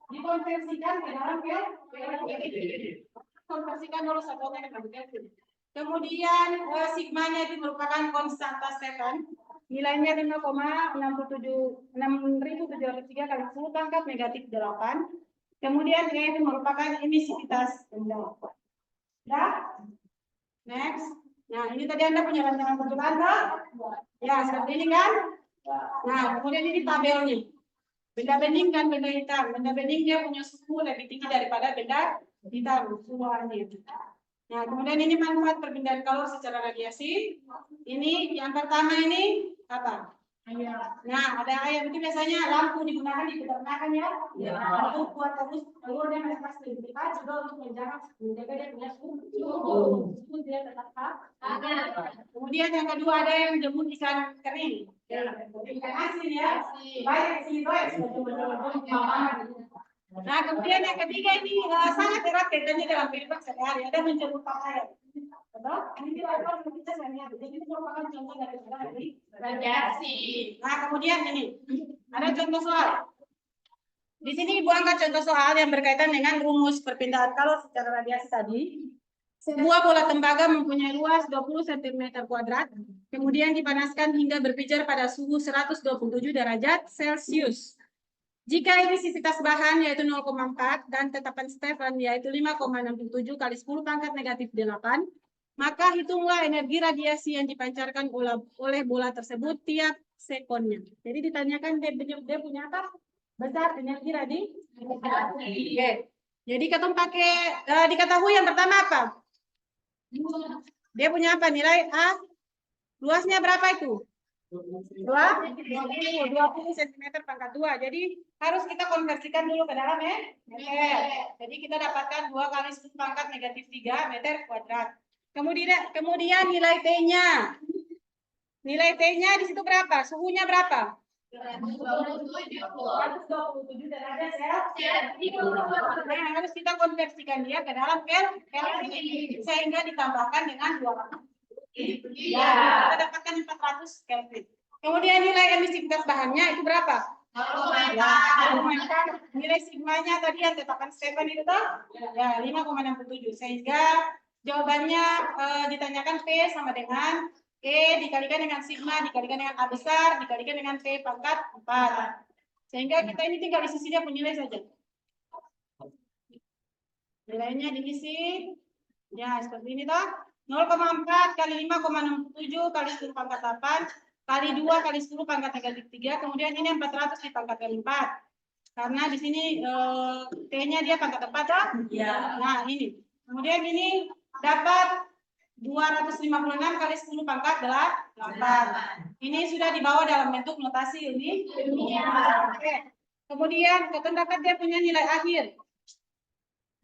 dikonversikan ke dalam Kelvin. Konversikan dulu satuannya ke dalam Kelvin. Kemudian sigmanya itu merupakan konstanta Stefan. Nilainya 5,67703 kali 10 pangkat negatif 8. Kemudian E itu merupakan emisivitas benda. Ya. Next. Nah, ini tadi Anda punya rancangan percobaan kan? Ya, seperti ini kan? Nah, kemudian ini tabelnya. Benda bening kan benda hitam. Benda bening dia punya suhu lebih tinggi daripada benda hitam suhunya. Nah, kemudian ini manfaat perpindahan kalor secara radiasi. Ini yang pertama ini apa? Nah, ada ayam itu biasanya lampu digunakan di peternakan ya. Untuk buat terus telurnya mereka sendiri juga untuk menjaga dia punya suhu dia tetap Kemudian yang kedua ada yang jemur ikan kering. Ikan asin ya. Baik sih baik. Nah, kemudian yang ketiga ini sangat erat kaitannya dalam kehidupan sehari-hari. Ada menjemur pakaian. Betul? Ini tidak kita sehari-hari. Jadi ini merupakan contoh dari radiasi. Nah, kemudian ini ada contoh soal. Di sini Ibu angkat contoh soal yang berkaitan dengan rumus perpindahan kalor secara radiasi tadi. Sebuah bola tembaga mempunyai luas 20 cm kuadrat, kemudian dipanaskan hingga berpijar pada suhu 127 derajat Celcius. Jika emisivitas bahan yaitu 0,4 dan tetapan Stefan yaitu 5,67 kali 10 pangkat negatif 8, maka hitunglah energi radiasi yang dipancarkan oleh bola tersebut tiap sekonnya. Jadi ditanyakan dia punya apa? Besar energi radiasi. Jadi kita pakai diketahui yang pertama apa? Dia punya apa? Nilai A. Luasnya berapa itu? 20 cm pangkat 2. Jadi harus kita konversikan dulu ke dalam meter. Jadi kita dapatkan 2 kali 10 pangkat negatif 3 meter kuadrat. Kemudian nilai T-nya. Nilai T-nya di situ berapa? Suhunya berapa? 127 derajat Celcius. Harus kita konversikan dia ke dalam Kelvin sehingga ditambahkan dengan 2. Ya, kita dapatkan 400 Kelvin. Kemudian nilai emisivitas bahannya itu berapa? Nilai sigmanya tadi yang tetapkan Stefan itu ya 5,67 sehingga jawabannya ditanyakan P sama dengan E dikalikan dengan sigma dikalikan dengan A besar dikalikan dengan T pangkat 4. Sehingga kita ini tinggal isi dia punya nilai saja. Nilainya diisi ya seperti ini toh. 0,4 kali 5,67 kali 10 pangkat 8 kali 2 kali 10 pangkat negatif 3, kemudian ini 400 dipangkatkan 4. Karena di sini T-nya dia pangkat 4 toh? Iya. Nah, ini. Kemudian ini dapat 256 kali 10 pangkat 8. Ini sudah dibawa dalam bentuk notasi ini. Oke. Kemudian ketendapat dia punya nilai akhir.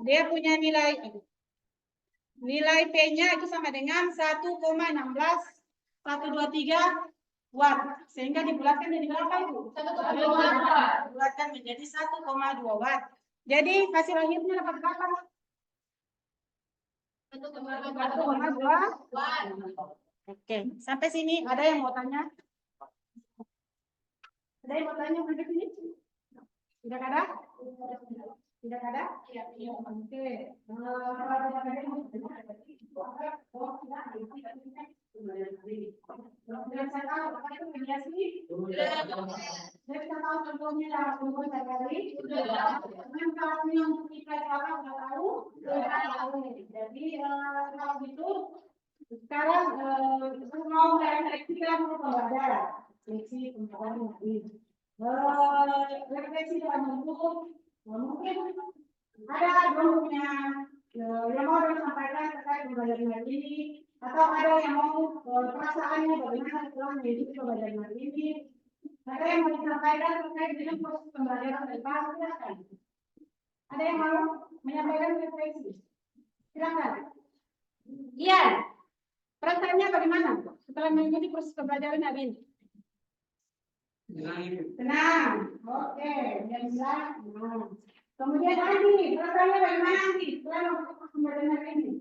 Dia punya nilai P-nya itu sama dengan 1,16123 watt. Sehingga dibulatkan jadi berapa itu? 1,2. Dibulatkan menjadi 1,2 watt. Jadi hasil akhirnya dapat berapa? 1,2 watt. Oke, sampai sini ada yang mau tanya? Ada yang mau tanya sampai sini? Tidak ada? Tidak ada? Iya. Oke. Sudah saya tahu apa itu mediasi? Sudah kita tahu contohnya dalam umum sehari-hari? Sudah. Kalau yang kita cara sudah tahu? Sudah. Jadi kalau gitu sekarang mau merefleksikan pembelajaran. Refleksi pembelajaran ini. Refleksi dalam bentuk mungkin ada bentuknya yang mau disampaikan terkait pembelajaran hari ini, atau ada yang mau perasaannya bagaimana setelah mengikuti pembelajaran hari ini, ada yang mau disampaikan terkait dengan proses pembelajaran depan, silakan. Ada yang mau menyampaikan refleksi? Silakan. Iya. Perasaannya bagaimana setelah mengikuti proses pembelajaran hari ini? Tenang. Oke, yang bilang tenang. Kemudian Andi, perasaannya bagaimana Andi setelah mengikuti pembelajaran hari ini?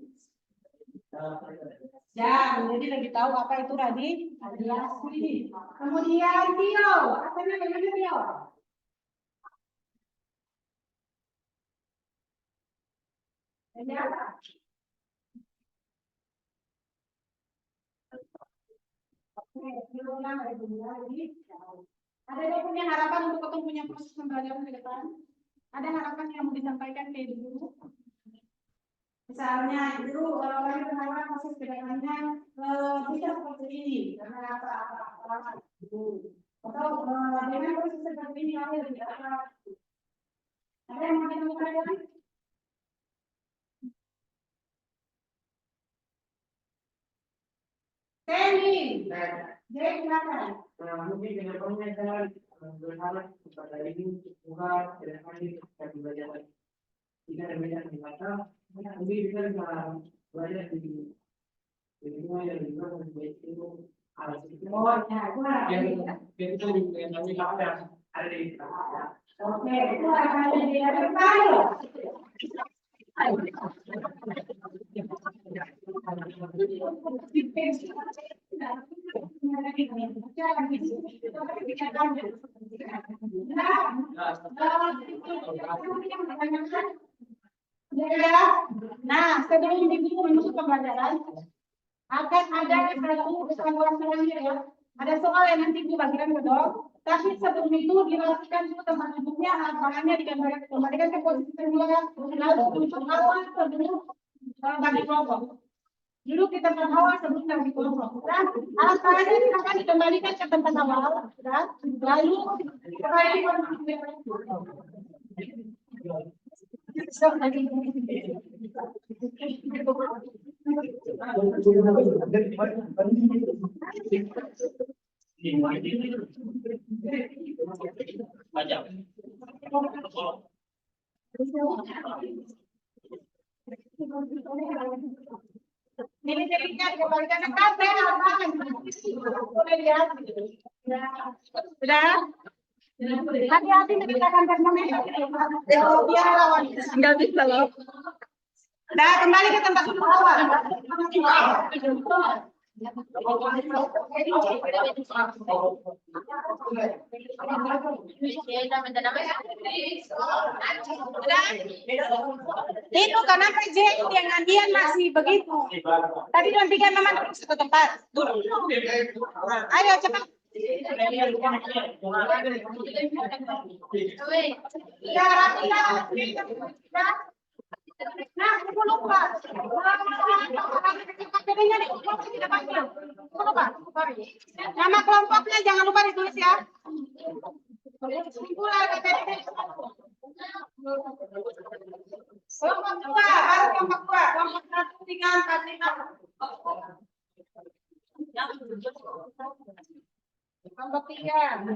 Ya, jadi lebih tahu apa itu radiasi. Kemudian Tio, rasanya bagaimana Tio? Jadi apa? Oke, diulang lagi. Ada yang punya harapan untuk ketemu punya proses pembelajaran ke depan? Ada harapan yang mau disampaikan ke Ibu? Misalnya Ibu kami berharap proses kedepannya bisa seperti ini karena apa atau dengan proses seperti ini kami lebih apa? Ada yang mau disampaikan? Teni, jadi silakan. Mungkin kedepannya saya berharap kepada ini semoga kedepannya kita belajar tidak ada beda di mata, mungkin kita bisa belajar di semua yang juga membaik itu harus itu. Oh, ya, Yang kita mengenai apa yang ada di kita. oke, itu akan jadi depan. Nah, sebelum dimulai pembelajaran akan ada satu kesalahan selanjutnya ya. Ada soal yang nanti dibagikan ke dok. Tapi sebelum itu dilakukan dulu tempat duduknya, alat-alatnya dikembalikan ke posisi semula. Lalu untuk awal sebelum bagi kelompok. Dulu kita tempat awal sebelum bagi kelompok. Dan alat-alatnya akan dikembalikan ke tempat awal. Dan lalu ini jadinya dikembalikan ke kafe. Sudah? Hati-hati menggunakan termometer. Biar lawan nggak bisa loh. Nah, kembali ke tempat awal. Itu kenapa Jack dengan dia masih begitu? Tadi nantikan mama terus ke tempat. Nah, ayo cepat. Ya, nah, aku lupa. Nama kelompoknya jangan lupa ditulis ya. Kelompok dua, baru kelompok dua. Kelompok 1, 3, 4, 5. Kelompok 3.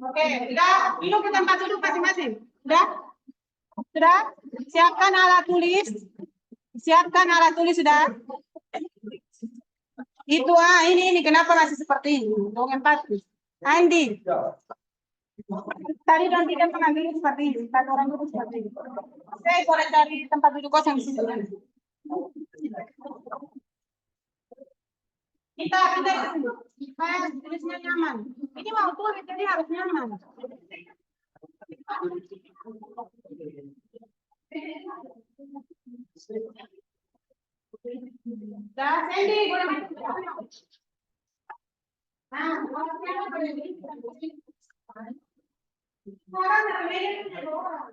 Oke, sudah. Duduk ke tempat duduk masing-masing. Sudah? Sudah? Siapkan alat tulis. Siapkan alat tulis sudah. Itu ini kenapa masih seperti ini? Dong 4. Andi. Tadi nanti kan pengambil seperti ini. 4 orang duduk seperti ini. Saya boleh cari tempat duduk kosong di sini. Kita supaya tulisnya nyaman. Ini mau tulis jadi harus nyaman. Dah, Sandy, boleh masuk. Nah, kalau siapa boleh sekarang namanya orang.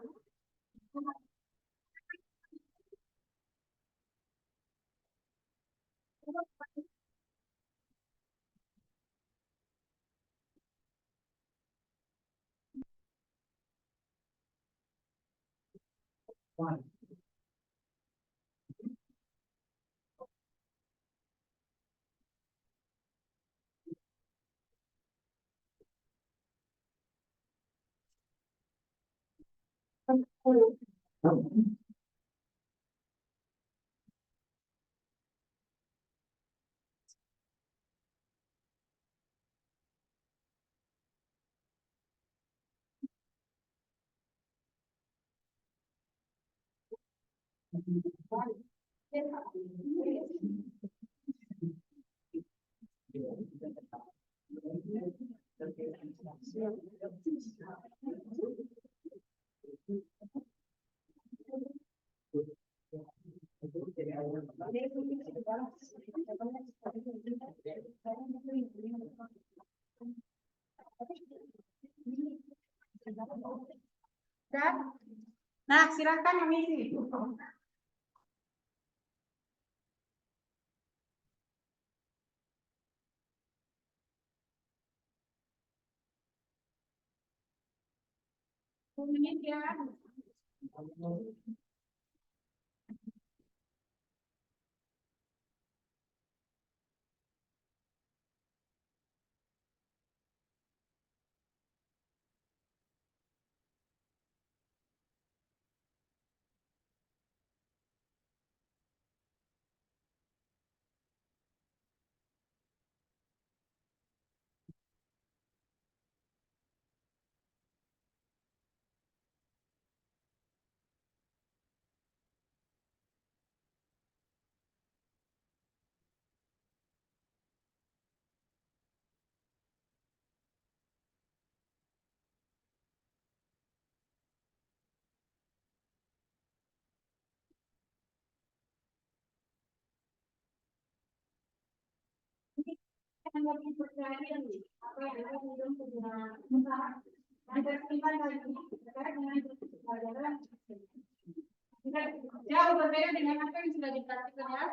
Dan, nah silakan yang isi. Menit ya. Jauh berbeda dengan apa yang sudah dipraktikkan ya.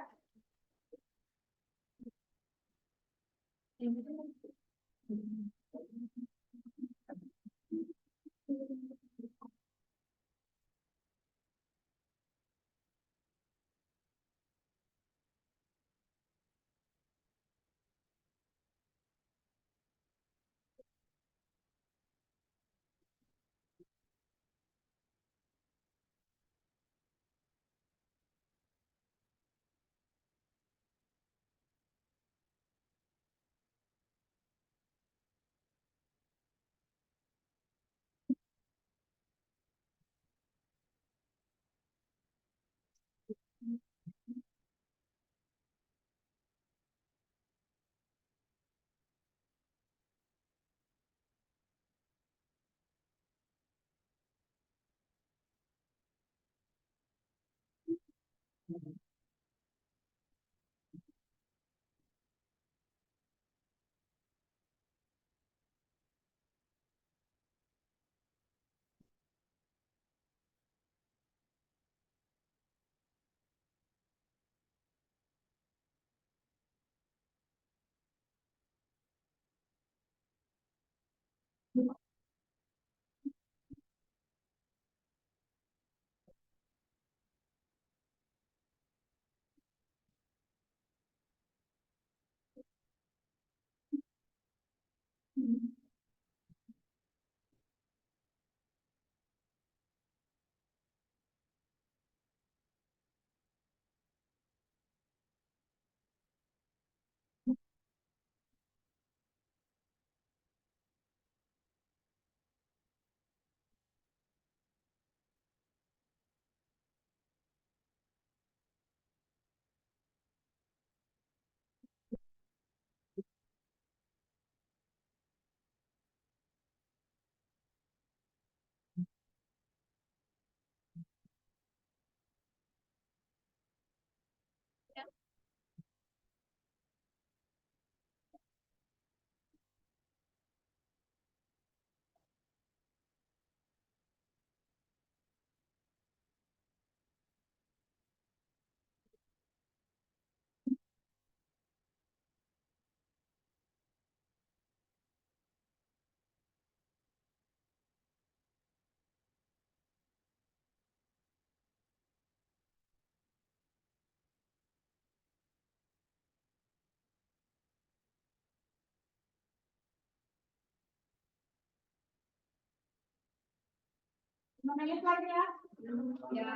2 menit lagi ya. Ya.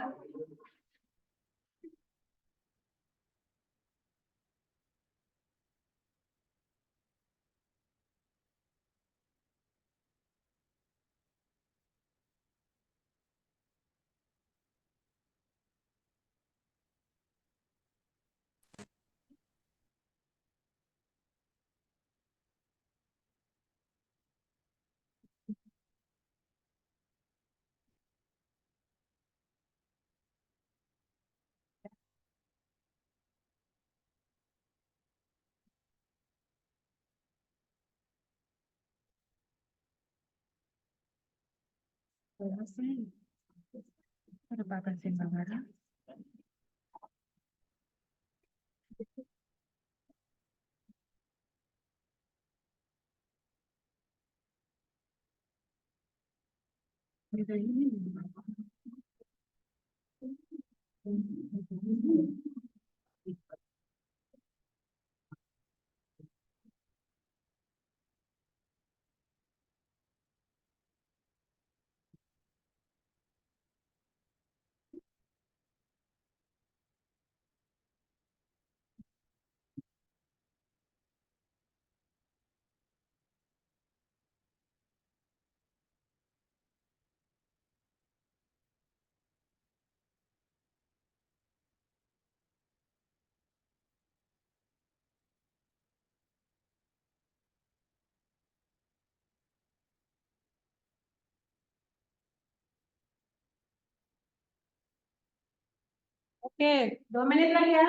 Oke, 2 menit lagi ya.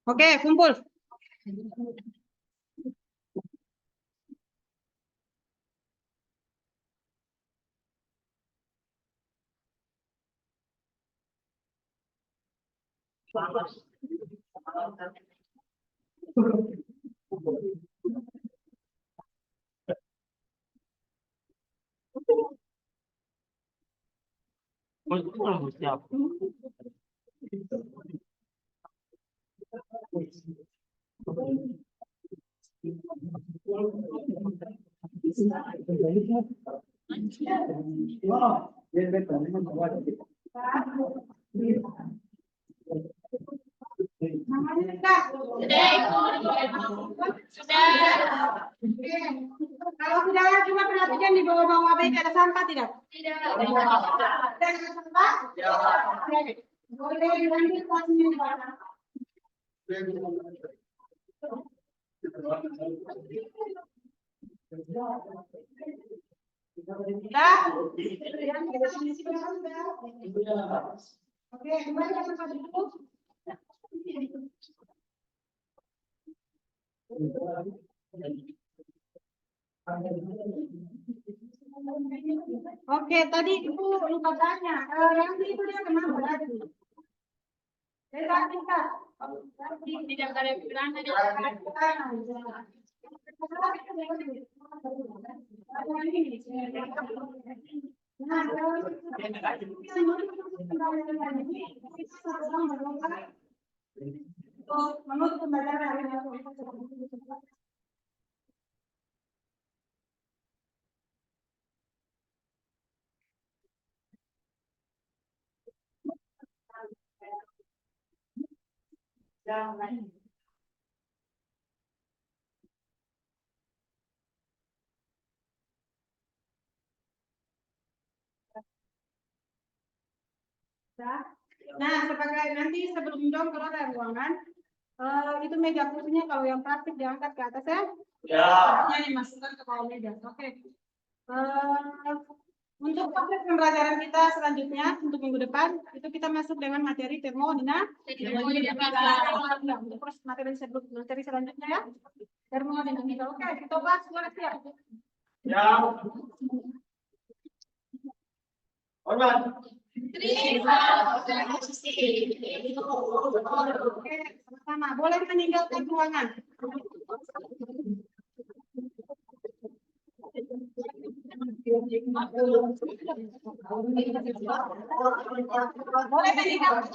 Oke, kumpul. Namanya sudah. Sudah. Kalau sudah cuma perhatikan di bawah-bawah baik ada sampah tidak? Tidak. Ada sampah? Boleh dilanjut pasnya. Oke, kembali ke tempat duduk. Oke, tadi Ibu lupa tanya, Ranti itu dia kenapa tadi? Saya tingkat. Tidak ada pilihan ada. Nah, menurut pembelajaran hari ini. Nah, sebagai nanti sebelum dong keluar dari ruangan, itu meja kursinya kalau yang praktik diangkat ke atas ya. Ya. Kursinya dimasukkan ke bawah meja. Oke. Untuk proses pembelajaran kita selanjutnya untuk minggu depan itu kita masuk dengan materi termodinamika. Untuk proses materi selanjutnya ya. Termodinamika. Oke, kita bahas suara siap. Ya. Hormat. Sama-sama, boleh meninggalkan ruangan. Boleh meninggalkan.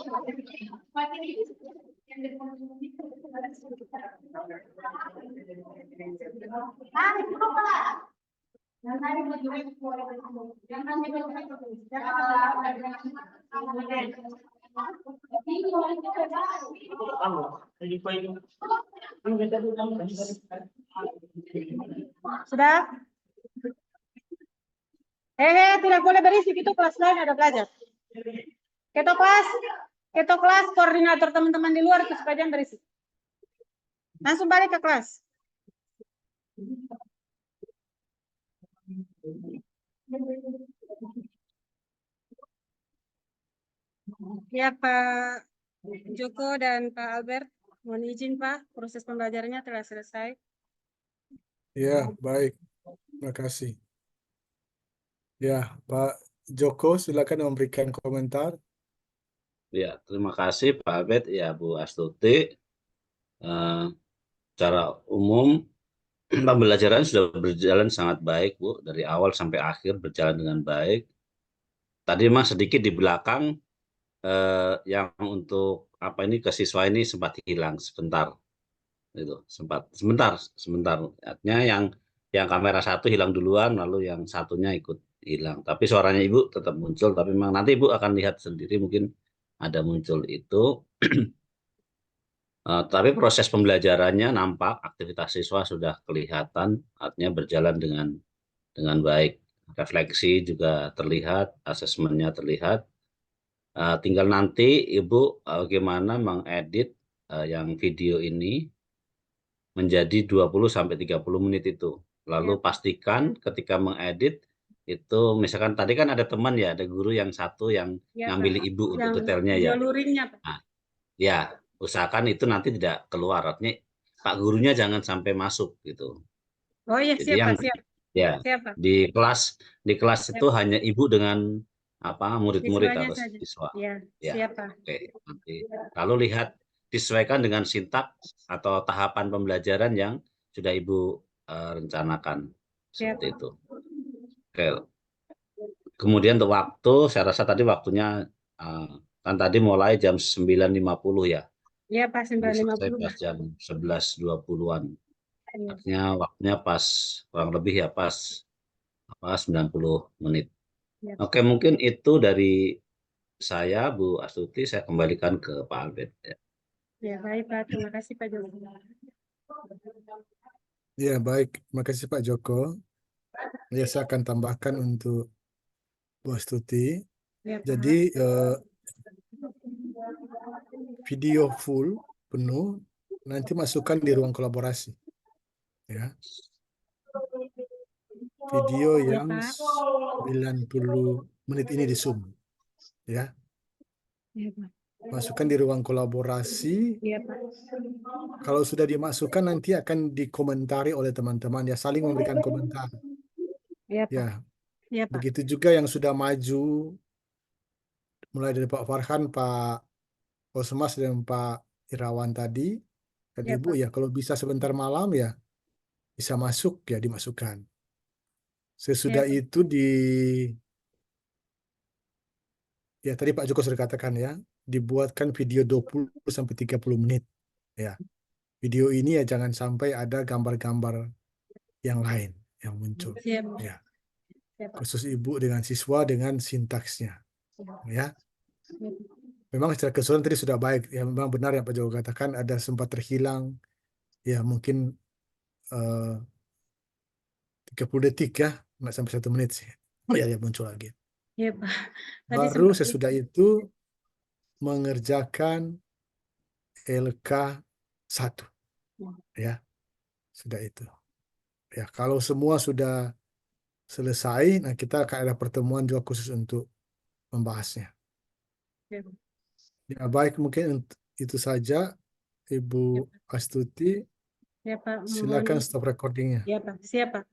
Sudah? Tidak boleh berisik, itu kelas lain ada belajar. Ketua kelas, koordinator teman-teman di luar itu supaya jangan berisik. Langsung balik ke kelas. Ya Pak Joko dan Pak Albert, mohon izin Pak, proses pembelajarannya telah selesai. Ya, baik. Terima kasih. Ya, Pak Joko, silakan memberikan komentar. Ya, terima kasih Pak Albert, ya Bu Astuti. Secara umum pembelajaran sudah berjalan sangat baik Bu, dari awal sampai akhir berjalan dengan baik. Tadi memang sedikit di belakang yang untuk ke siswa ini sempat hilang sebentar, itu sebentar. Artinya yang kamera satu hilang duluan, lalu yang satunya ikut hilang. Tapi suaranya Ibu tetap muncul. Tapi memang nanti Ibu akan lihat sendiri mungkin ada muncul itu. Tapi proses pembelajarannya nampak aktivitas siswa sudah kelihatan, artinya berjalan dengan baik. Refleksi juga terlihat, asesmennya terlihat. Tinggal nanti Ibu bagaimana mengedit yang video ini menjadi 20-30 menit itu. Lalu pastikan ketika mengedit itu, misalkan tadi kan ada teman ya, ada guru yang satu yang ngambil Ibu untuk detailnya ya. Nah, ya, usahakan itu nanti tidak keluar, artinya Pak gurunya jangan sampai masuk gitu. Oh iya, Jadi siap. Ya, di kelas itu hanya Ibu dengan murid-murid atau siswa. Ya, siap Pak. Oke, nanti lalu lihat disesuaikan dengan sintak atau tahapan pembelajaran yang sudah Ibu rencanakan seperti itu. Oke. Kemudian untuk waktu, saya rasa tadi waktunya kan tadi mulai jam 9.50 ya. Iya Pak, 9.50. Pas jam 11.20-an. Artinya waktunya pas kurang lebih ya pas 90 menit. Ya. Oke, mungkin itu dari saya Bu Astuti, saya kembalikan ke Pak Albert. Ya baik Pak, terima kasih Pak Joko. Ya, baik. Terima kasih Pak Joko. Ya, saya akan tambahkan untuk Bu Astuti. Ya, Jadi video full penuh nanti masukkan di ruang kolaborasi. Ya. Video yang 90 menit ini di Zoom. Ya. Masukkan di ruang kolaborasi. Iya, Pak. Kalau sudah dimasukkan nanti akan dikomentari oleh teman-teman ya, saling memberikan komentar. Iya, Pak. Ya. Iya, Pak. Begitu juga yang sudah maju mulai dari Pak Farhan, Pak Osmas dan Pak Irawan tadi. Dan Ya, Ibu Pak. ya kalau bisa sebentar malam ya bisa masuk ya dimasukkan. Sesudah Ya, Pak. itu Ya, tadi Pak Joko sudah katakan ya, dibuatkan video 20 sampai 30 menit. Ya. Video ini ya jangan sampai ada gambar-gambar yang lain yang muncul. Siap. Ya. Siap, Pak. Khusus ibu dengan siswa dengan sintaksnya. Ya. Memang secara keseluruhan tadi sudah baik. Ya, memang benar yang Pak Joko katakan ada sempat terhilang. Ya, mungkin 30 detik ya, nggak sampai 1 menit sih. Ya, dia muncul lagi. Iya, Pak. Tadi Baru sempat sesudah itu mengerjakan LK1. Ya, sudah itu. Ya, kalau semua sudah selesai, nah kita akan ada pertemuan juga khusus untuk membahasnya. Ya, Ya, baik, mungkin itu saja Ibu Astuti. ya Pak. Silakan Mohon. stop recordingnya. Ya Pak. Siap Pak.